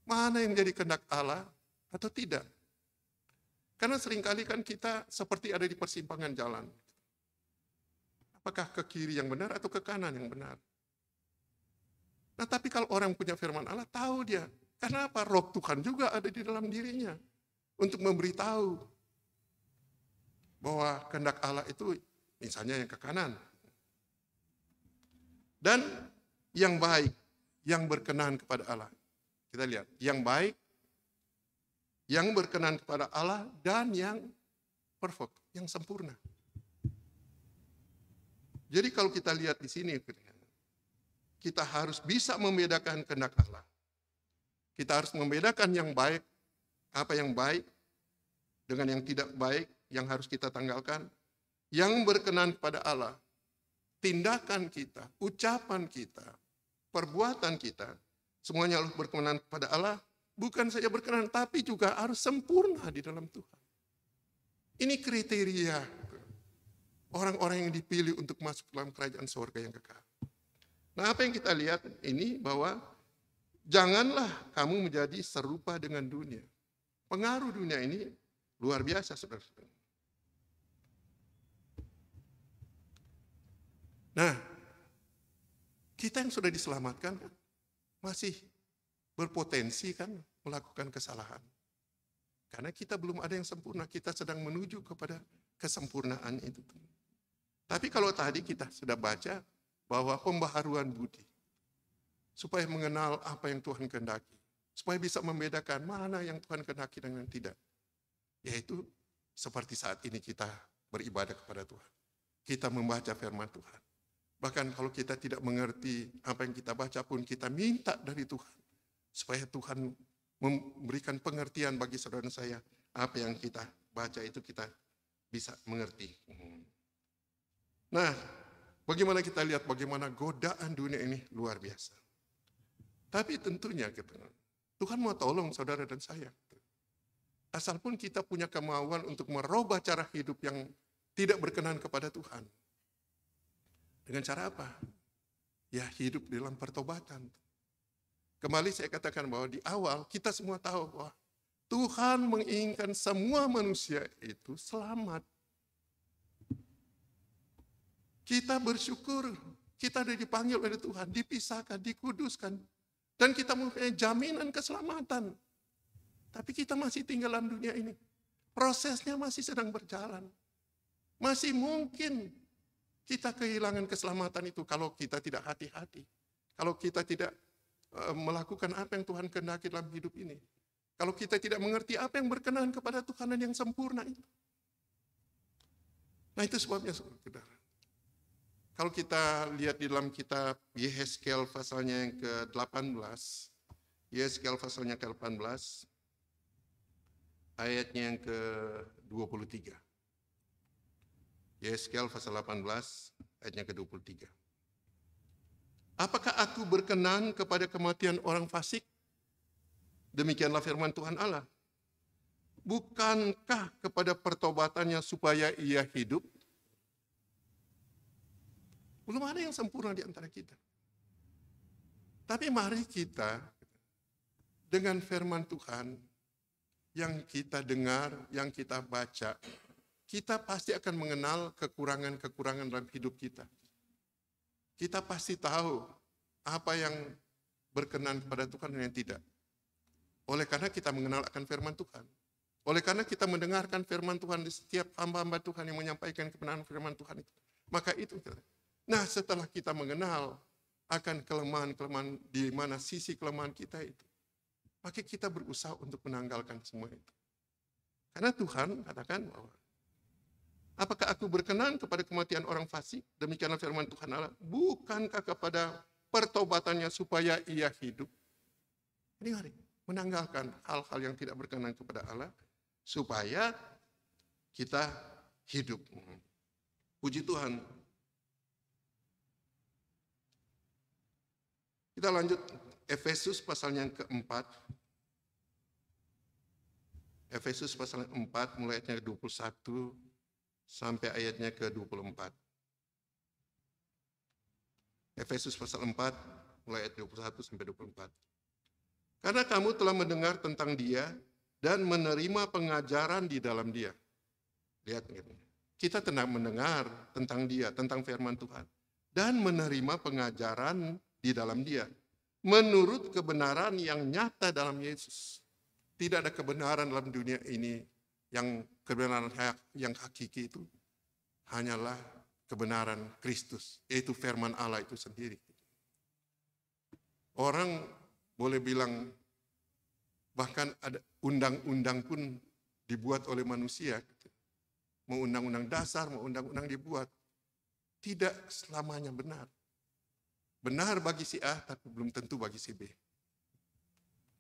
mana yang jadi kehendak Allah atau tidak. Karena seringkali kan kita seperti ada di persimpangan jalan. Apakah ke kiri yang benar atau ke kanan yang benar? Nah, tapi kalau orang punya firman Allah, tahu dia. Karena apa? Roh Tuhan juga ada di dalam dirinya. Untuk memberitahu bahwa kehendak Allah itu misalnya yang ke kanan. Dan yang baik, yang berkenan kepada Allah. Kita lihat, yang baik, yang berkenan kepada Allah, dan yang perfect, yang sempurna. Jadi kalau kita lihat di sini, kita harus bisa membedakan kehendak Allah. Kita harus membedakan yang baik, apa yang baik, dengan yang tidak baik, yang harus kita tanggalkan. Yang berkenan kepada Allah, tindakan kita, ucapan kita, perbuatan kita, semuanya harus berkenan kepada Allah. Bukan saja berkenan, tapi juga harus sempurna di dalam Tuhan. Ini kriteria orang-orang yang dipilih untuk masuk dalam kerajaan surga yang kekal. Nah, apa yang kita lihat ini bahwa janganlah kamu menjadi serupa dengan dunia. Pengaruh dunia ini luar biasa, saudara-saudara. Nah, kita yang sudah diselamatkan masih berpotensi kan melakukan kesalahan. Karena kita belum ada yang sempurna, kita sedang menuju kepada kesempurnaan itu. Tapi kalau tadi kita sudah baca bahwa pembaharuan budi, supaya mengenal apa yang Tuhan kehendaki, supaya bisa membedakan mana yang Tuhan kehendaki dan yang tidak. Yaitu seperti saat ini kita beribadah kepada Tuhan. Kita membaca firman Tuhan. Bahkan kalau kita tidak mengerti apa yang kita baca pun, kita minta dari Tuhan. Supaya Tuhan memberikan pengertian bagi saudara saya. Apa yang kita baca itu kita bisa mengerti. Nah, bagaimana kita lihat bagaimana godaan dunia ini luar biasa. Tapi tentunya Tuhan mau tolong saudara dan saya. Asal pun kita punya kemauan untuk merubah cara hidup yang tidak berkenan kepada Tuhan. Dengan cara apa? Ya hidup dalam pertobatan. Kembali saya katakan bahwa di awal kita semua tahu bahwa Tuhan menginginkan semua manusia itu selamat. Kita bersyukur, kita sudah dipanggil oleh Tuhan, dipisahkan, dikuduskan. Dan kita mempunyai jaminan keselamatan. Tapi kita masih tinggal dalam dunia ini. Prosesnya masih sedang berjalan. Masih mungkin kita kehilangan keselamatan itu kalau kita tidak hati-hati. Kalau kita tidak melakukan apa yang Tuhan kehendaki dalam hidup ini. Kalau kita tidak mengerti apa yang berkenan kepada Tuhan dan yang sempurna itu. Nah itu sebabnya saudara. Kalau kita lihat di dalam kitab Yehezkiel pasalnya yang ke-18. Yehezkiel pasalnya ke-18. Ayatnya yang ke-23. Yehezkiel pasal 18 ayatnya ke-23. Apakah aku berkenan kepada kematian orang fasik? Demikianlah firman Tuhan Allah. Bukankah kepada pertobatannya supaya ia hidup? Belum ada yang sempurna di antara kita. Tapi mari kita dengan firman Tuhan yang kita dengar, yang kita baca, kita pasti akan mengenal kekurangan-kekurangan dalam hidup kita. Kita pasti tahu apa yang berkenan kepada Tuhan dan yang tidak. Oleh karena kita mengenal akan firman Tuhan. Oleh karena kita mendengarkan firman Tuhan di setiap hamba-hamba Tuhan yang menyampaikan kebenaran firman Tuhan itu. Maka itu. Nah setelah kita mengenal akan kelemahan-kelemahan di mana sisi kelemahan kita itu. Maka kita berusaha untuk menanggalkan semua itu. Karena Tuhan katakan bahwa apakah aku berkenan kepada kematian orang fasik? Demikianlah firman Tuhan Allah. Bukankah kepada pertobatannya supaya ia hidup? Ini mari menanggalkan hal-hal yang tidak berkenan kepada Allah supaya kita hidup. Puji Tuhan. Kita lanjut Efesus pasalnya yang keempat. Efesus pasal 4 mulai ayatnya ke-21 sampai ayatnya ke-24. Efesus pasal 4 mulai ayat 21 sampai 24. Karena kamu telah mendengar tentang Dia dan menerima pengajaran di dalam Dia. Lihat, kita telah mendengar tentang Dia, tentang firman Tuhan, dan menerima pengajaran di dalam Dia menurut kebenaran yang nyata dalam Yesus. Tidak ada kebenaran dalam dunia ini yang kebenaran yang hakiki itu hanyalah kebenaran Kristus, yaitu firman Allah itu sendiri. Orang boleh bilang bahkan ada undang-undang pun dibuat oleh manusia. Mau undang-undang dasar, mau undang-undang dibuat. Tidak selamanya benar. Benar bagi si A, tapi belum tentu bagi si B.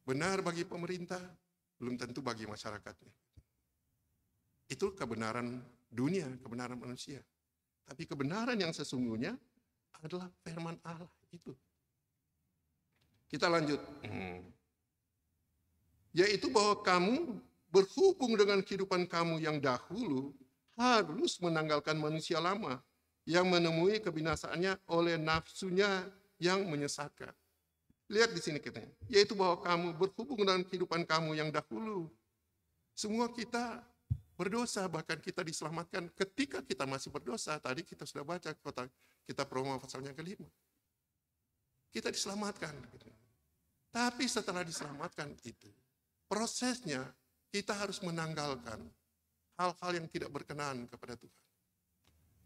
Benar bagi pemerintah, belum tentu bagi masyarakatnya. Itu kebenaran dunia, kebenaran manusia. Tapi kebenaran yang sesungguhnya adalah firman Allah itu. Kita lanjut. Yaitu bahwa kamu berhubung dengan kehidupan kamu yang dahulu, harus menanggalkan manusia lama yang menemui kebinasaannya oleh nafsunya yang menyesatkan. Lihat di sini katanya, yaitu bahwa kamu berhubung dengan kehidupan kamu yang dahulu. Semua kita berdosa, bahkan kita diselamatkan ketika kita masih berdosa. Tadi kita sudah baca kitab Roma pasalnya ke-5. Kita diselamatkan. Tapi setelah diselamatkan itu, prosesnya kita harus menanggalkan hal-hal yang tidak berkenan kepada Tuhan.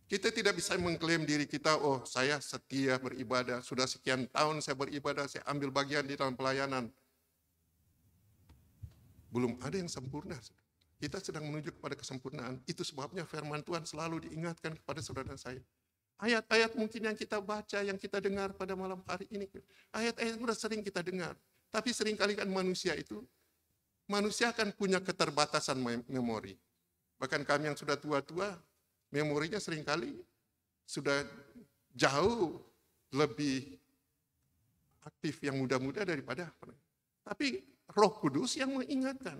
Kita tidak bisa mengklaim diri kita, oh saya setia beribadah, sudah sekian tahun saya beribadah, saya ambil bagian di dalam pelayanan. Belum ada yang sempurna. Kita sedang menuju kepada kesempurnaan. Itu sebabnya firman Tuhan selalu diingatkan kepada saudara saya. Ayat-ayat mungkin yang kita baca, yang kita dengar pada malam hari ini. Ayat-ayat sudah sering kita dengar. Tapi seringkali kan manusia akan punya keterbatasan memori. Bahkan kami yang sudah tua-tua, memorinya seringkali sudah jauh lebih aktif yang muda-muda daripada. Tapi Roh Kudus yang mengingatkan.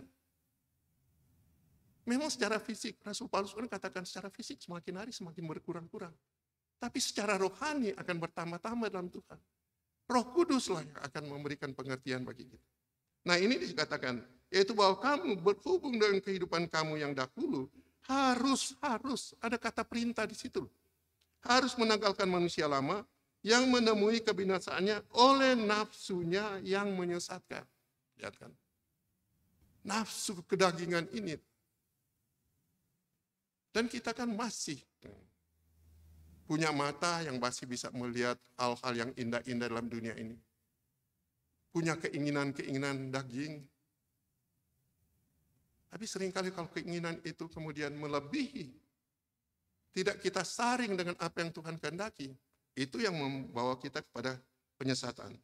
Memang secara fisik, Rasul Paulus kan katakan secara fisik semakin hari semakin berkurang-kurang. Tapi secara rohani akan bertambah-tambah dalam Tuhan. Roh Kuduslah yang akan memberikan pengertian bagi kita. Nah ini dikatakan, yaitu bahwa kamu berhubung dengan kehidupan kamu yang dahulu, harus, ada kata perintah di situ. Harus menanggalkan manusia lama yang menemui kebinasaannya oleh nafsunya yang menyesatkan. Lihat kan? Nafsu kedagingan ini. Dan kita kan masih punya mata yang masih bisa melihat hal-hal yang indah-indah dalam dunia ini. Punya keinginan-keinginan daging. Tapi seringkali kalau keinginan itu kemudian melebihi, tidak kita saring dengan apa yang Tuhan kehendaki, itu yang membawa kita kepada penyesatan.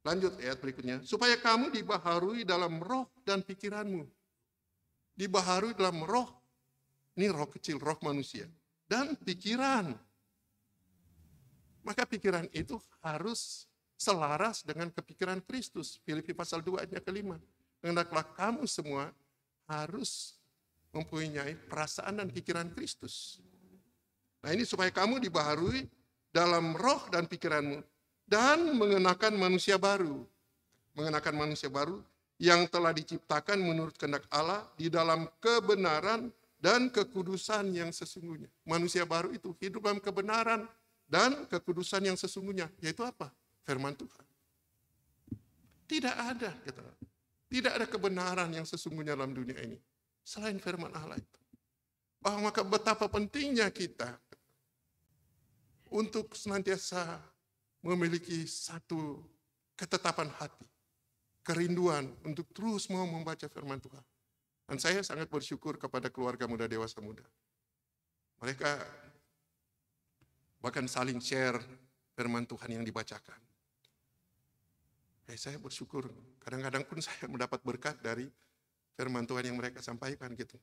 Lanjut ayat berikutnya. Supaya kamu dibaharui dalam roh dan pikiranmu. Dibaharui dalam roh, ini roh kecil, roh manusia. Dan pikiran. Maka pikiran itu harus selaras dengan kepikiran Kristus. Filipi pasal 2 ayat ke-5. Hendaklah kamu semua harus mempunyai perasaan dan pikiran Kristus. Nah ini supaya kamu dibaharui dalam roh dan pikiranmu. Dan mengenakan manusia baru. Mengenakan manusia baru yang telah diciptakan menurut kehendak Allah di dalam kebenaran dan kekudusan yang sesungguhnya. Manusia baru itu hidup dalam kebenaran dan kekudusan yang sesungguhnya. Yaitu apa? Firman Tuhan. Tidak ada, tidak ada kebenaran yang sesungguhnya dalam dunia ini selain firman Allah itu. Bahwa maka betapa pentingnya kita untuk senantiasa memiliki satu ketetapan hati, kerinduan untuk terus mau membaca firman Tuhan. Dan saya sangat bersyukur kepada keluarga muda dewasa muda. Mereka bahkan saling share firman Tuhan yang dibacakan. Saya bersyukur, kadang-kadang pun saya mendapat berkat dari firman Tuhan yang mereka sampaikan gitu.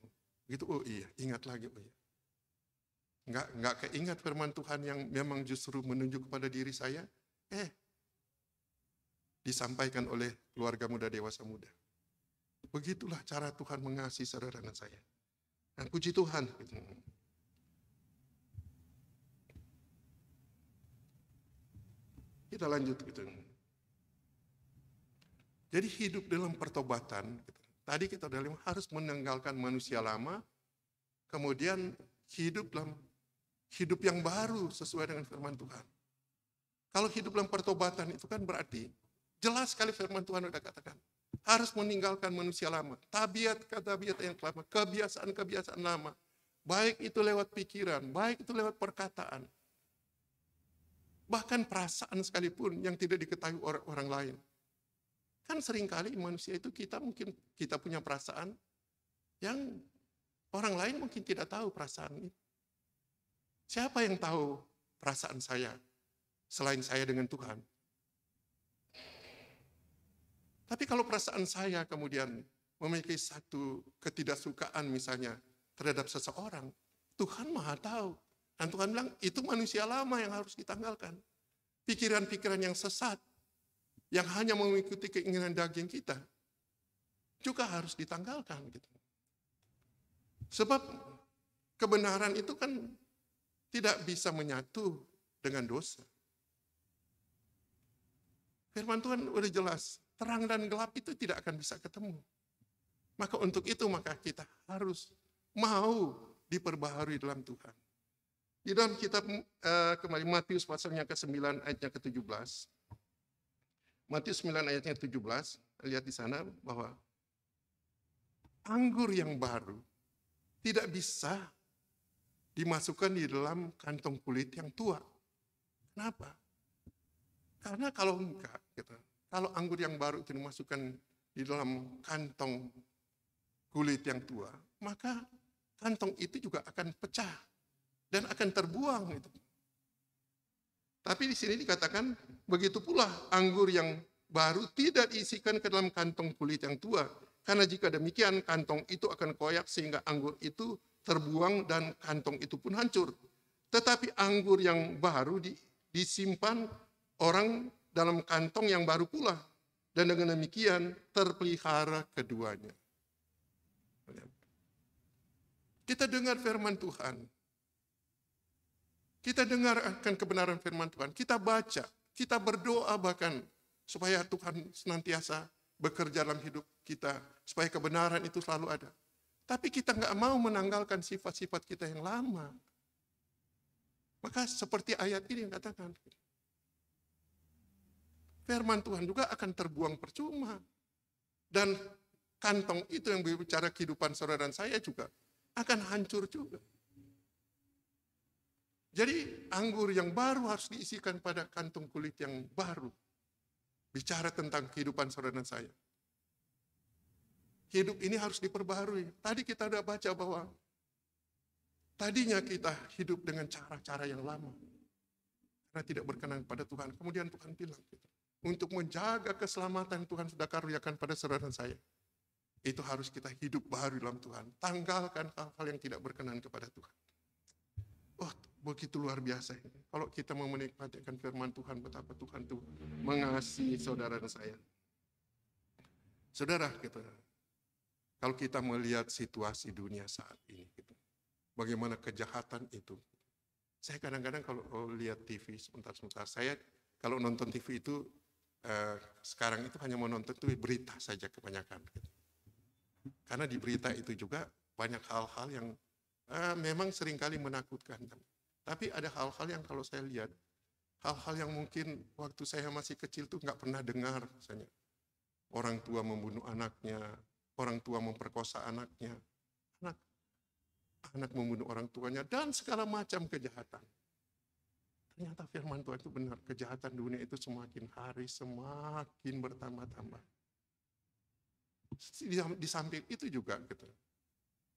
Gitu, oh iya, ingat lagi, oh iya. Enggak keingat firman Tuhan yang memang justru menunjuk kepada diri saya, disampaikan oleh keluarga muda dewasa muda. Begitulah cara Tuhan mengasihi saudara dan saya. Dan puji Tuhan. Kita lanjut gitu. Jadi hidup dalam pertobatan, tadi kita udah harus meninggalkan manusia lama, kemudian hidup dalam hidup yang baru sesuai dengan firman Tuhan. Kalau hidup dalam pertobatan itu kan berarti, jelas sekali firman Tuhan sudah katakan, harus meninggalkan manusia lama, tabiat yang lama, kebiasaan-kebiasaan lama, baik itu lewat pikiran, baik itu lewat perkataan, bahkan perasaan sekalipun yang tidak diketahui orang lain. Kan seringkali manusia itu kita punya perasaan yang orang lain mungkin tidak tahu perasaan ini. Siapa yang tahu perasaan saya selain saya dengan Tuhan? Tapi kalau perasaan saya kemudian memiliki satu ketidaksukaan misalnya terhadap seseorang, Tuhan Maha tahu. Dan Tuhan bilang, itu manusia lama yang harus ditanggalkan. Pikiran-pikiran yang sesat, yang hanya mengikuti keinginan daging kita. juga harus ditanggalkan gitu. Sebab kebenaran itu kan tidak bisa menyatu dengan dosa. Firman Tuhan udah jelas, terang dan gelap itu tidak akan bisa ketemu. Maka untuk itu maka kita harus mau diperbaharui dalam Tuhan. Di dalam kitab kembali Matius pasalnya ke-9 ayatnya ke-17. Matius 9 ayatnya 17, lihat di sana bahwa anggur yang baru tidak bisa dimasukkan di dalam kantong kulit yang tua. Kenapa? Karena kalau enggak, gitu, kalau anggur yang baru itu dimasukkan di dalam kantong kulit yang tua, maka kantong itu juga akan pecah dan akan terbuang. Gitu. Tapi di sini dikatakan, begitu pula anggur yang baru tidak diisikan ke dalam kantong kulit yang tua. Karena jika demikian, kantong itu akan koyak sehingga anggur itu terbuang dan kantong itu pun hancur. Tetapi anggur yang baru disimpan orang dalam kantong yang baru pula. Dan dengan demikian terpelihara keduanya. Kita dengar firman Tuhan. Kita dengar akan kebenaran firman Tuhan. Kita baca, kita berdoa bahkan supaya Tuhan senantiasa bekerja dalam hidup kita. Supaya kebenaran itu selalu ada. Tapi kita nggak mau menanggalkan sifat-sifat kita yang lama. Maka seperti ayat ini yang katakan, firman Tuhan juga akan terbuang percuma. Dan kantong itu yang berbicara kehidupan saudara dan saya juga akan hancur juga. Jadi anggur yang baru harus diisikan pada kantong kulit yang baru. Bicara tentang kehidupan saudara dan saya. Hidup ini harus diperbaharui. Tadi kita sudah baca bahwa tadinya kita hidup dengan cara-cara yang lama. Karena tidak berkenan pada Tuhan. Kemudian Tuhan bilang, untuk menjaga keselamatan Tuhan sudah karuniakan pada saudara dan saya. Itu harus kita hidup baru dalam Tuhan. Tanggalkan hal-hal yang tidak berkenan kepada Tuhan. Oh, begitu luar biasa ini. Kalau kita mau menikmati firman Tuhan, betapa Tuhan itu mengasihi saudara dan saya. Saudara, kalau kita melihat situasi dunia saat ini, bagaimana kejahatan itu. Saya kadang-kadang kalau lihat TV sebentar-sebentar, saya kalau nonton TV itu, sekarang itu hanya mau nonton itu berita saja kebanyakan. Karena di berita itu juga banyak hal-hal yang memang seringkali menakutkan. Tapi ada hal-hal yang kalau saya lihat, hal-hal yang mungkin waktu saya masih kecil tuh nggak pernah dengar. Misalnya, orang tua membunuh anaknya, orang tua memperkosa anaknya, anak membunuh orang tuanya, dan segala macam kejahatan. Ternyata firman Tuhan itu benar, kejahatan dunia itu semakin hari semakin bertambah-tambah. Di samping itu juga,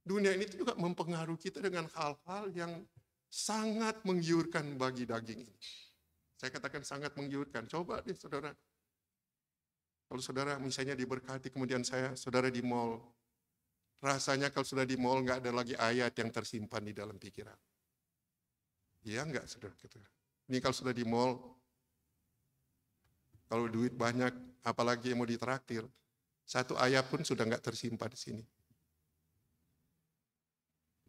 dunia ini juga mempengaruhi kita dengan hal-hal yang sangat menggiurkan bagi daging ini. Saya katakan sangat menggiurkan. Coba deh saudara, kalau saudara misalnya diberkati, kemudian saudara di mall, rasanya kalau sudah di mall nggak ada lagi ayat yang tersimpan di dalam pikiran. Iya nggak saudara? Ini kalau sudah di mall, kalau duit banyak, apalagi yang mau ditraktir, satu ayat pun sudah nggak tersimpan di sini.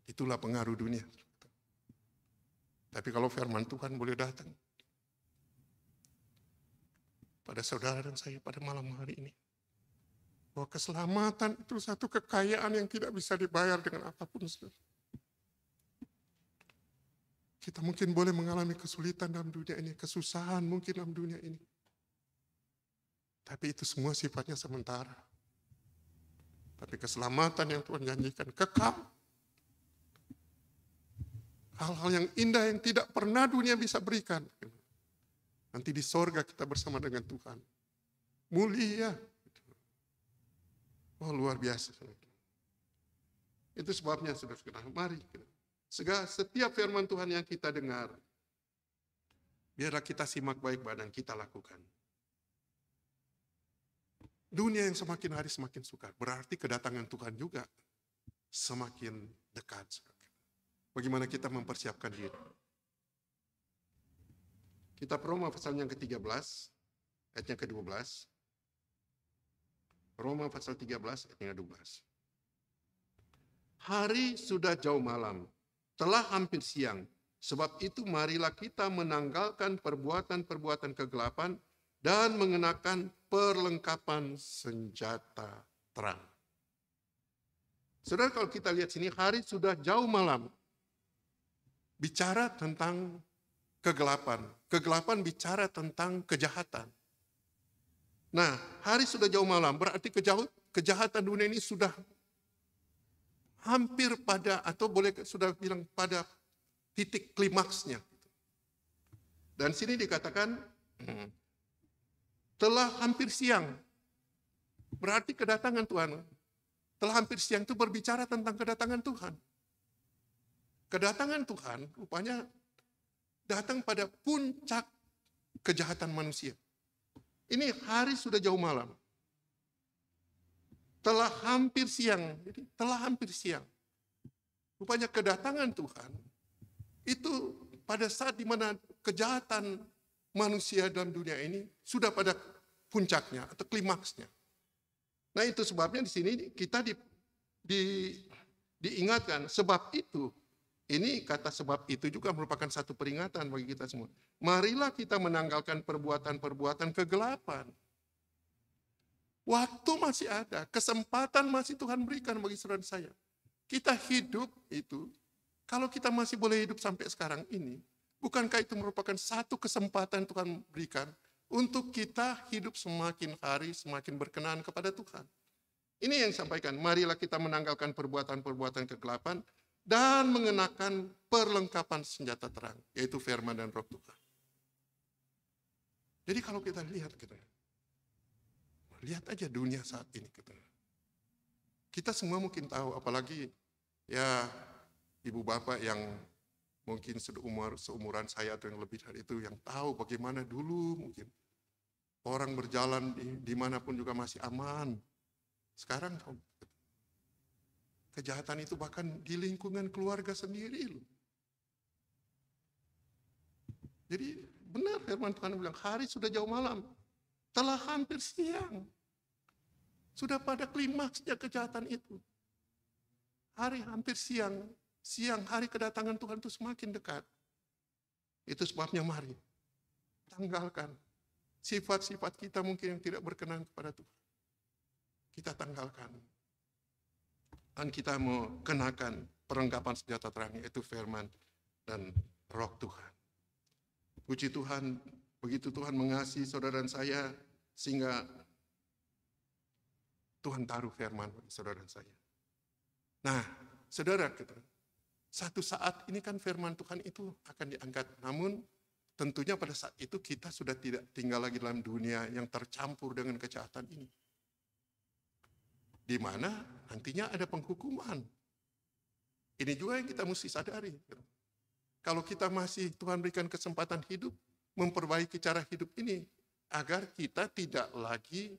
Itulah pengaruh dunia. Tapi kalau firman Tuhan boleh datang pada saudara dan saya pada malam hari ini, bahwa keselamatan itu satu kekayaan yang tidak bisa dibayar dengan apapun. Kita mungkin boleh mengalami kesulitan dalam dunia ini, kesusahan mungkin dalam dunia ini. Tapi itu semua sifatnya sementara. Tapi keselamatan yang Tuhan janjikan kekal. Hal-hal yang indah yang tidak pernah dunia bisa berikan. Nanti di sorga kita bersama dengan Tuhan. Mulia. Oh luar biasa. Itu sebabnya saudara-saudara, mari. Setiap firman Tuhan yang kita dengar, biarlah kita simak baik-baik dan kita lakukan. Dunia yang semakin hari semakin sukar, berarti kedatangan Tuhan juga semakin dekat. Bagaimana kita mempersiapkan diri? Kitab Roma pasal yang ke-13, ayatnya ke-12. Roma pasal 13 ayat 12. Hari sudah jauh malam, telah hampir siang. Sebab itu marilah kita menanggalkan perbuatan-perbuatan kegelapan dan mengenakan perlengkapan senjata terang. Saudara, kalau kita lihat sini, hari sudah jauh malam. Bicara tentang kegelapan. Kegelapan bicara tentang kejahatan. Nah, hari sudah jauh malam, berarti kejahatan dunia ini sudah hampir pada, atau boleh sudah bilang pada titik klimaksnya. Dan sini dikatakan, telah hampir siang. Berarti kedatangan Tuhan. Telah hampir siang itu berbicara tentang kedatangan Tuhan. Kedatangan Tuhan rupanya datang pada puncak kejahatan manusia. Ini hari sudah jauh malam. Telah hampir siang. Jadi telah hampir siang. Rupanya kedatangan Tuhan itu pada saat di mana kejahatan manusia dalam dunia ini sudah pada puncaknya atau klimaksnya. Nah, itu sebabnya di sini kita diingatkan, sebab itu, ini kata sebab itu juga merupakan satu peringatan bagi kita semua. Marilah kita menanggalkan perbuatan-perbuatan kegelapan. Waktu masih ada, kesempatan masih Tuhan berikan bagi saudara saya. Kita hidup itu, kalau kita masih boleh hidup sampai sekarang ini, bukankah itu merupakan satu kesempatan Tuhan berikan untuk kita hidup semakin hari semakin berkenan kepada Tuhan. Ini yang disampaikan, marilah kita menanggalkan perbuatan-perbuatan kegelapan dan mengenakan perlengkapan senjata terang, yaitu firman dan roh Tuhan. Jadi kalau kita lihat, lihat aja dunia saat ini. Kita semua mungkin tahu, apalagi ya ibu bapak yang mungkin seumuran saya atau yang lebih dari itu, yang tahu bagaimana dulu mungkin orang berjalan dimanapun juga masih aman. Sekarang kejahatan itu bahkan di lingkungan keluarga sendiri loh. Jadi benar firman Tuhan bilang, hari sudah jauh malam, telah hampir siang. Sudah pada klimaksnya kejahatan itu. Hari hampir siang. Siang hari kedatangan Tuhan itu semakin dekat. Itu sebabnya mari tanggalkan sifat-sifat kita mungkin yang tidak berkenan kepada Tuhan. Kita tanggalkan. Dan kita mau kenakan perlengkapan senjata terang, yaitu firman dan roh Tuhan. Puji Tuhan, begitu Tuhan mengasihi saudara dan saya, sehingga Tuhan taruh firman bagi saudara dan saya. Nah, saudara, satu saat ini kan firman Tuhan itu akan diangkat. Namun tentunya pada saat itu kita sudah tidak tinggal lagi dalam dunia yang tercampur dengan kejahatan ini. Di mana nantinya ada penghukuman. Ini juga yang kita mesti sadari. Kalau kita masih Tuhan berikan kesempatan hidup, memperbaiki cara hidup ini, agar kita tidak lagi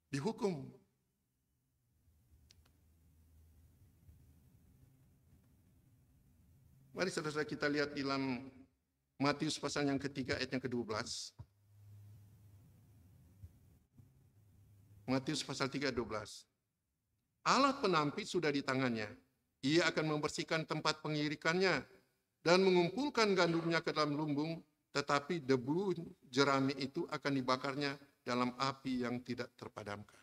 dihukum. Mari saudara kita lihat dalam Matius pasal yang ketiga ayat yang ke-12. Matius pasal 3 ayat 12. Alat penampi sudah di tangannya. Ia akan membersihkan tempat pengirikannya dan mengumpulkan gandumnya ke dalam lumbung, tetapi debu jerami itu akan dibakarnya dalam api yang tidak terpadamkan.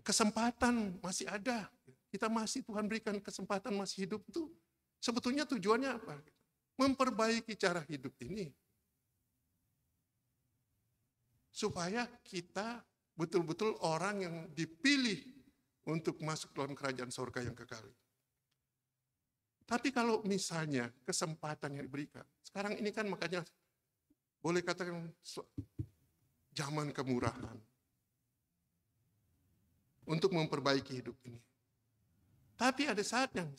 Kesempatan masih ada. Kita masih Tuhan berikan kesempatan masih hidup itu. Sebetulnya tujuannya apa? Memperbaiki cara hidup ini. Supaya kita betul-betul orang yang dipilih untuk masuk dalam kerajaan surga yang kekal. Tapi kalau misalnya kesempatan yang diberikan, sekarang ini kan makanya boleh katakan zaman kemurahan untuk memperbaiki hidup ini. Tapi ada saatnya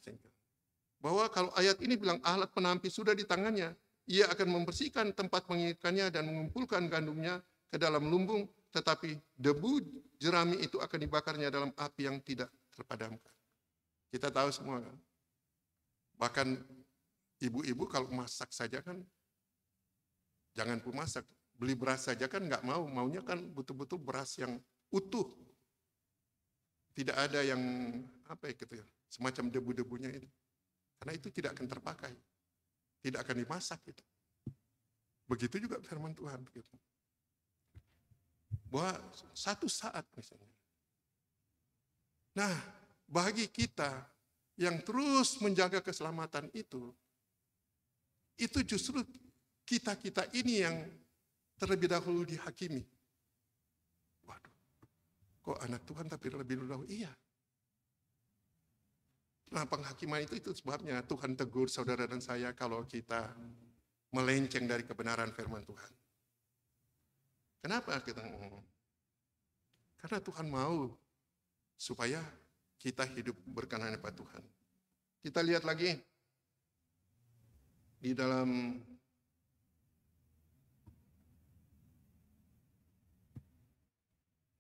bahwa kalau ayat ini bilang alat penampi sudah di tangannya, ia akan membersihkan tempat pengirikannya dan mengumpulkan gandumnya ke dalam lumbung, tetapi debu jerami itu akan dibakarnya dalam api yang tidak terpadamkan. Kita tahu semua kan. Bahkan ibu-ibu kalau masak saja kan, jangan pun masak, beli beras saja kan nggak mau, maunya kan betul-betul beras yang utuh. Tidak ada yang apa ya gitu ya, semacam debu-debunya itu. Karena itu tidak akan terpakai, tidak akan dimasak gitu. Begitu juga firman Tuhan gitu. Bahwa satu saat misalnya. Nah, bagi kita yang terus menjaga keselamatan itu justru kita ini yang terlebih dahulu dihakimi. Waduh, kok anak Tuhan tapi lebih dahulu? Iya. Nah, penghakiman itu sebabnya Tuhan tegur saudara dan saya kalau kita melenceng dari kebenaran firman Tuhan. Kenapa kita? Karena Tuhan mau supaya kita hidup berkenan kepada Tuhan. Kita lihat lagi di dalam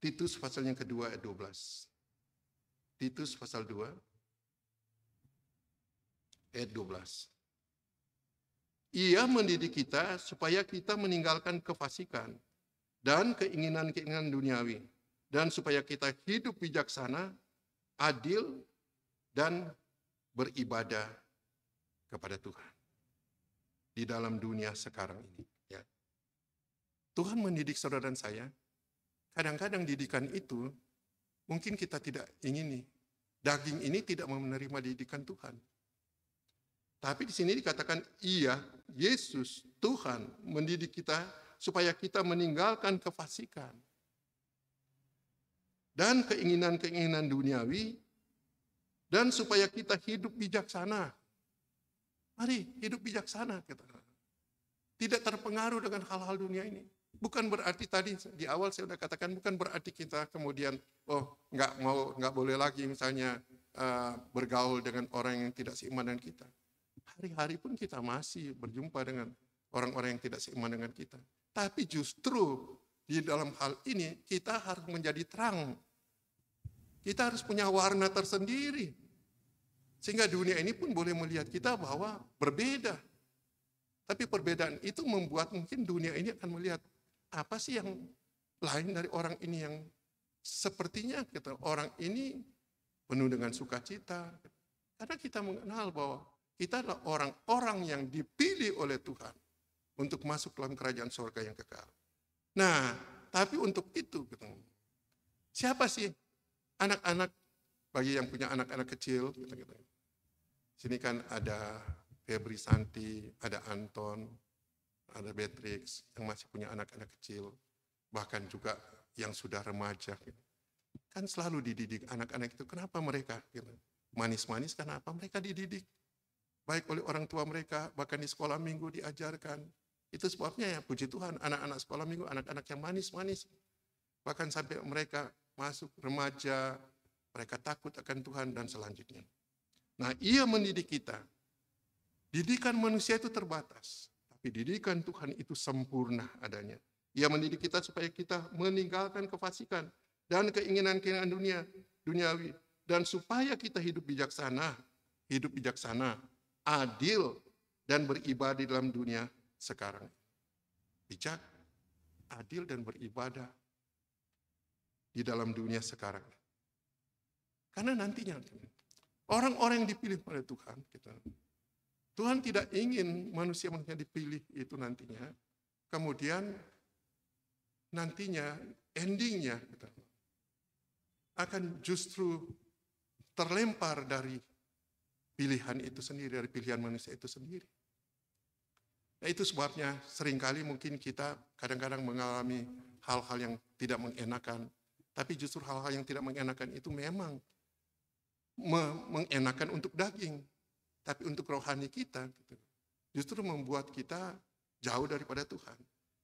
Titus pasal yang kedua ayat 12. Titus pasal 2 ayat 12. Ia mendidik kita supaya kita meninggalkan kefasikan dan keinginan-keinginan duniawi, dan supaya kita hidup bijaksana, adil, dan beribadah kepada Tuhan di dalam dunia sekarang ini. Ya. Tuhan mendidik saudara dan saya. Kadang-kadang didikan itu mungkin kita tidak ingini. Daging ini tidak mau menerima didikan Tuhan. Tapi di sini dikatakan iya, Yesus, Tuhan mendidik kita supaya kita meninggalkan kefasikan dan keinginan-keinginan duniawi, dan supaya kita hidup bijaksana. Mari hidup bijaksana kita. Tidak terpengaruh dengan hal-hal dunia ini. Bukan berarti tadi di awal saya sudah katakan, bukan berarti kita kemudian nggak boleh lagi misalnya bergaul dengan orang yang tidak seiman dengan kita. Hari-hari pun kita masih berjumpa dengan orang-orang yang tidak seiman dengan kita. Tapi justru di dalam hal ini kita harus menjadi terang. Kita harus punya warna tersendiri. Sehingga dunia ini pun boleh melihat kita bahwa berbeda. Tapi perbedaan itu membuat mungkin dunia ini akan melihat apa sih yang lain dari orang ini yang sepertinya kita orang ini penuh dengan sukacita. Karena kita mengenal bahwa kita adalah orang-orang yang dipilih oleh Tuhan untuk masuk dalam kerajaan surga yang kekal. Nah, tapi untuk itu, siapa sih anak-anak, bagi yang punya anak-anak kecil, sini kan ada Febri Santi, ada Anton, ada Beatrix yang masih punya anak-anak kecil, bahkan juga yang sudah remaja. Kan selalu dididik anak-anak itu. Kenapa mereka? Manis-manis karena apa? Mereka dididik. Baik oleh orang tua mereka, bahkan di sekolah minggu diajarkan. Itu sebabnya ya puji Tuhan, anak-anak sekolah minggu, anak-anak yang manis-manis. Bahkan sampai mereka masuk remaja, mereka takut akan Tuhan dan selanjutnya. Nah, ia mendidik kita. Didikan manusia itu terbatas. Tapi didikan Tuhan itu sempurna adanya. Ia mendidik kita supaya kita meninggalkan kefasikan dan keinginan-keinginan duniawi. Dan supaya kita hidup bijaksana, adil, dan beribadah dalam dunia sekarang. Bijak, adil, dan beribadah di dalam dunia sekarang. Karena nantinya, orang-orang yang dipilih oleh Tuhan, Tuhan tidak ingin manusia dipilih itu nantinya, kemudian nantinya endingnya akan justru terlempar dari pilihan itu sendiri, dari pilihan manusia itu sendiri. Nah, itu sebabnya seringkali mungkin kita kadang-kadang mengalami hal-hal yang tidak mengenakan, tapi justru hal-hal yang tidak mengenakan itu memang mengenakan untuk daging. Tapi untuk rohani kita, justru membuat kita jauh daripada Tuhan.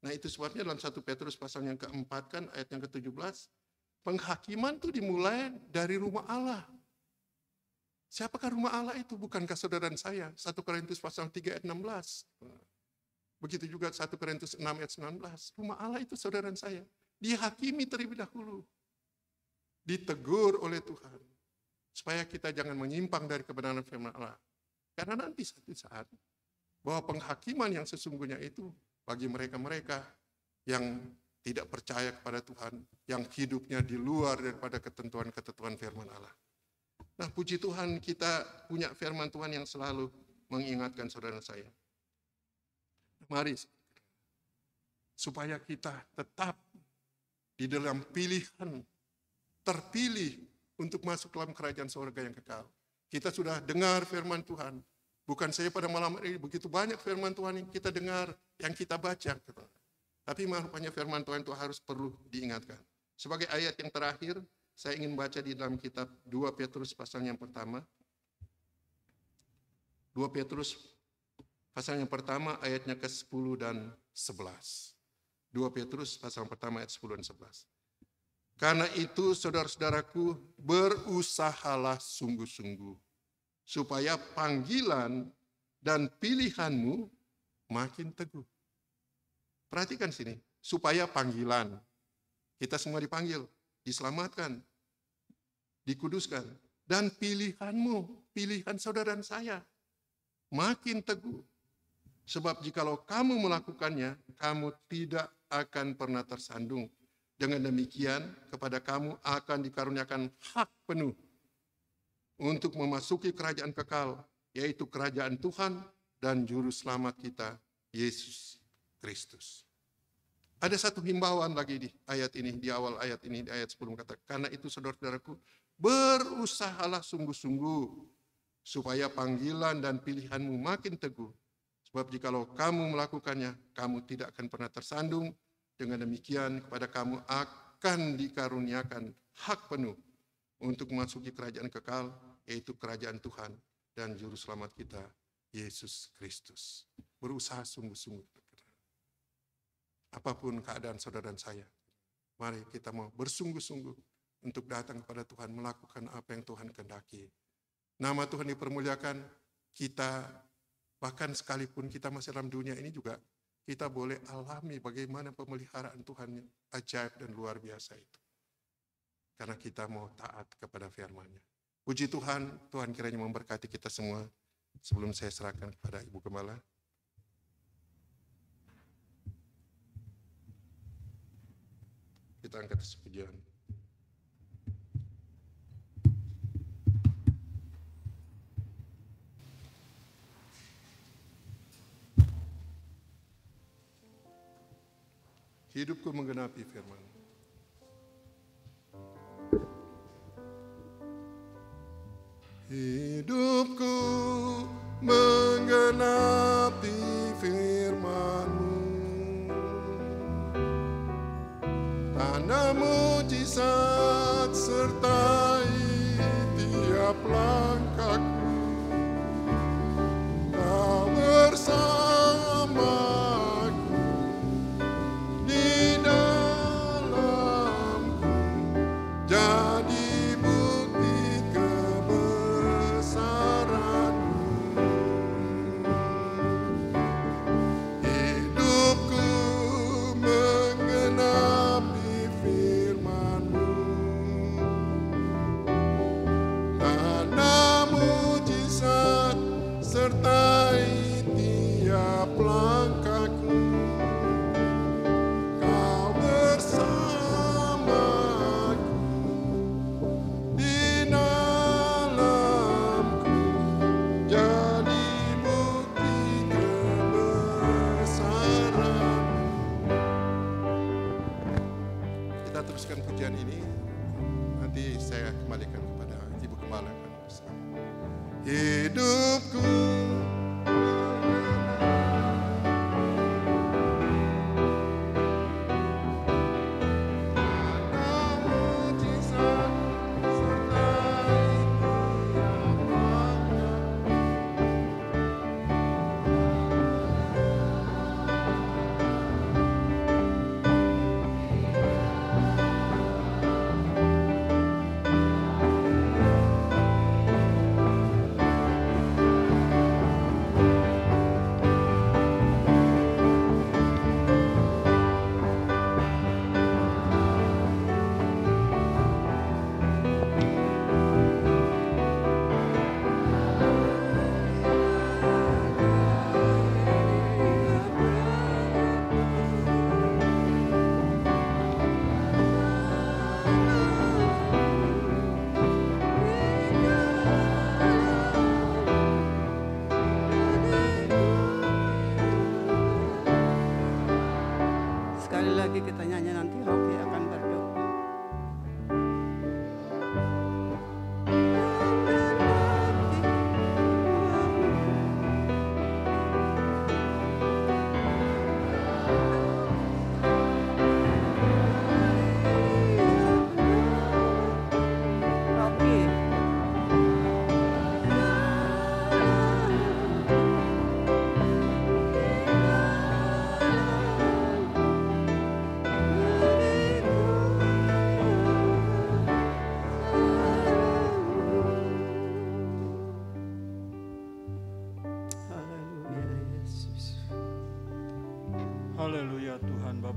Nah, itu sebabnya dalam 1 Petrus pasal yang keempat kan, ayat yang ke-17, penghakiman itu dimulai dari rumah Allah. Siapakah rumah Allah itu? Bukankah saudara dan saya? 1 Korintus pasal 3 ayat 16. Begitu juga 1 Korintus 6 ayat 19. Rumah Allah itu saudara dan saya. Dihakimi terlebih dahulu. Ditegur oleh Tuhan. Supaya kita jangan menyimpang dari kebenaran firman Allah. Karena nanti satu saat bahwa penghakiman yang sesungguhnya itu bagi mereka-mereka yang tidak percaya kepada Tuhan, yang hidupnya di luar daripada ketentuan-ketentuan firman Allah. Nah, puji Tuhan kita punya firman Tuhan yang selalu mengingatkan saudara saya. Mari, supaya kita tetap di dalam pilihan, terpilih untuk masuk dalam kerajaan surga yang kekal. Kita sudah dengar firman Tuhan. Bukan saya pada malam ini, begitu banyak firman Tuhan yang kita dengar, yang kita baca. Tapi rupanya firman Tuhan itu harus perlu diingatkan. Sebagai ayat yang terakhir, saya ingin baca di dalam kitab 2 Petrus pasal yang pertama. 2 Petrus pasal yang pertama ayatnya ke-10 dan 11. 2 Petrus pasal yang pertama ayat 10 dan 11. Karena itu saudara-saudaraku, berusahalah sungguh-sungguh supaya panggilan dan pilihanmu makin teguh. Perhatikan sini, supaya panggilan. Kita semua dipanggil, diselamatkan, dikuduskan. Dan pilihanmu, pilihan saudara dan saya, makin teguh. Sebab jikalau kamu melakukannya, kamu tidak akan pernah tersandung. Dengan demikian, kepada kamu akan dikaruniakan hak penuh untuk memasuki kerajaan kekal, yaitu kerajaan Tuhan dan Juru Selamat kita, Yesus Kristus. Ada satu himbauan lagi di ayat ini, di awal ayat ini, di ayat 10 kata, karena itu saudara-saudaraku, berusahalah sungguh-sungguh supaya panggilan dan pilihanmu makin teguh. Sebab jikalau kamu melakukannya, kamu tidak akan pernah tersandung. Dengan demikian kepada kamu akan dikaruniakan hak penuh untuk memasuki kerajaan kekal, yaitu kerajaan Tuhan dan Juru Selamat kita, Yesus Kristus. Berusaha sungguh-sungguh. Apapun keadaan saudara dan saya, mari kita mau bersungguh-sungguh untuk datang kepada Tuhan, melakukan apa yang Tuhan kehendaki. Nama Tuhan dipermuliakan, kita bahkan sekalipun kita masih dalam dunia ini juga, kita boleh alami bagaimana pemeliharaan Tuhan yang ajaib dan luar biasa itu. Karena kita mau taat kepada firman-Nya. Puji Tuhan, Tuhan kiranya memberkati kita semua. Sebelum saya serahkan kepada Ibu Gembala. Kita angkat pujian. Hidupku menggenapi firman. Hidupku menggenapi firman-Mu. Tanda mujizat sertai tiap langkahku. Kau bersamaku di dalamku, jadi bukti kebesaran-Mu. Hidupku menggenapi firman-Mu. Tanda mujizat sertai tiap langkahku. Kau bersamaku di dalamku, jadi bukti kebesaran. Kita teruskan pujian ini. Nanti saya kembalikan kepada Ibu Gembala. Hidupku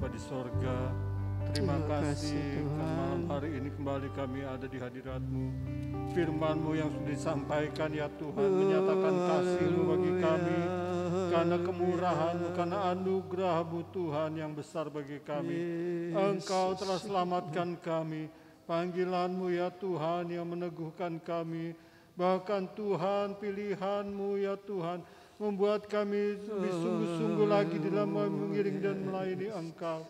Bapa di sorga, terima kasih karena malam hari ini kembali kami ada di hadirat-Mu. Firman-Mu yang sudah disampaikan ya Tuhan, menyatakan kasih-Mu bagi kami, karena kemurahan-Mu, karena anugerah-Mu Tuhan yang besar bagi kami. Engkau telah selamatkan kami, panggilan-Mu ya Tuhan yang meneguhkan kami, bahkan Tuhan pilihan-Mu ya Tuhan, membuat kami lebih sungguh-sungguh lagi dalam mengiring dan melayani Engkau.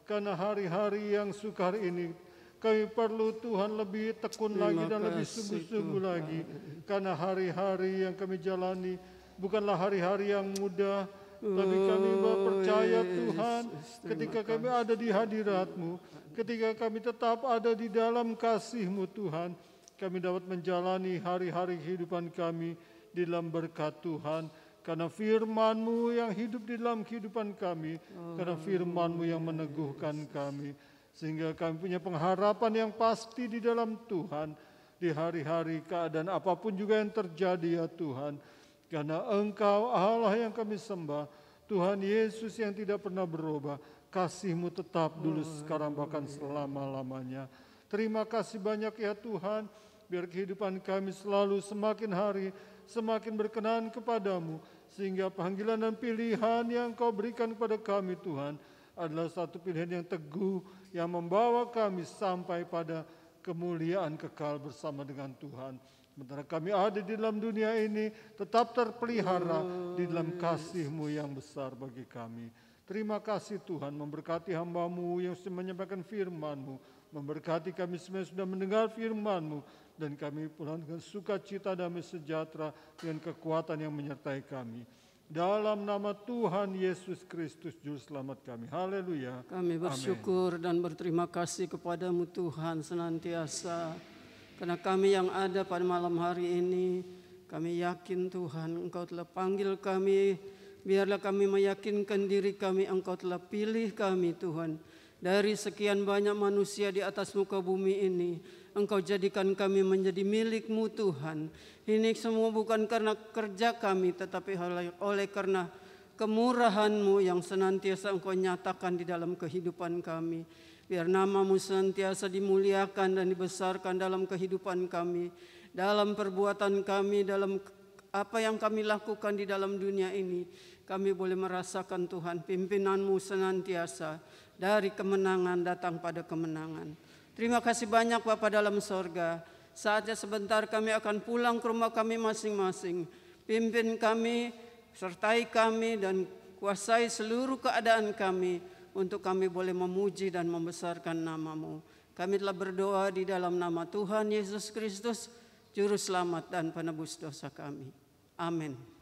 Karena hari-hari yang sukar ini, kami perlu Tuhan lebih tekun lagi dan lebih sungguh-sungguh lagi. Karena hari-hari yang kami jalani bukanlah hari-hari yang mudah, tapi kami percaya Tuhan, ketika kami ada di hadirat-Mu, ketika kami tetap ada di dalam kasih-Mu Tuhan, kami dapat menjalani hari-hari kehidupan kami di dalam berkat Tuhan. Karena firman-Mu yang hidup di dalam kehidupan kami, karena firman-Mu yang meneguhkan kami, sehingga kami punya pengharapan yang pasti di dalam Tuhan, di hari-hari keadaan apapun juga yang terjadi ya Tuhan. Karena Engkau Allah yang kami sembah, Tuhan Yesus yang tidak pernah berubah, kasih-Mu tetap dulu sekarang bahkan selama-lamanya. Terima kasih banyak ya Tuhan, biar kehidupan kami selalu semakin hari semakin berkenan kepadamu, sehingga panggilan dan pilihan yang Kau berikan kepada kami Tuhan adalah satu pilihan yang teguh yang membawa kami sampai pada kemuliaan kekal bersama dengan Tuhan. Sementara kami ada di dalam dunia ini tetap terpelihara di dalam kasih-Mu yang besar bagi kami. Terima kasih Tuhan, memberkati hamba-Mu yang sudah menyampaikan firman-Mu, memberkati kami semua yang sudah mendengar firman-Mu, dan kami pulang dengan sukacita, damai sejahtera, dengan kekuatan yang menyertai kami. Dalam nama Tuhan Yesus Kristus, Juru Selamat kami. Haleluya. Kami bersyukur dan berterima kasih kepada-Mu Tuhan senantiasa. Karena kami yang ada pada malam hari ini, kami yakin Tuhan Engkau telah panggil kami. Biarlah kami meyakinkan diri kami, Engkau telah pilih kami Tuhan. Dari sekian banyak manusia di atas muka bumi ini, Engkau jadikan kami menjadi milik-Mu Tuhan. Ini semua bukan karena kerja kami, tetapi oleh karena kemurahan-Mu yang senantiasa Engkau nyatakan di dalam kehidupan kami. Biar nama-Mu senantiasa dimuliakan dan dibesarkan dalam kehidupan kami, dalam perbuatan kami, dalam apa yang kami lakukan di dalam dunia ini. Kami boleh merasakan Tuhan pimpinan-Mu senantiasa, dari kemenangan datang pada kemenangan. Terima kasih banyak Bapa dalam sorga. Saatnya sebentar kami akan pulang ke rumah kami masing-masing. Pimpin kami, sertai kami, dan kuasai seluruh keadaan kami, untuk kami boleh memuji dan membesarkan nama-Mu. Kami telah berdoa di dalam nama Tuhan Yesus Kristus, Juru Selamat dan Penebus dosa kami. Amin.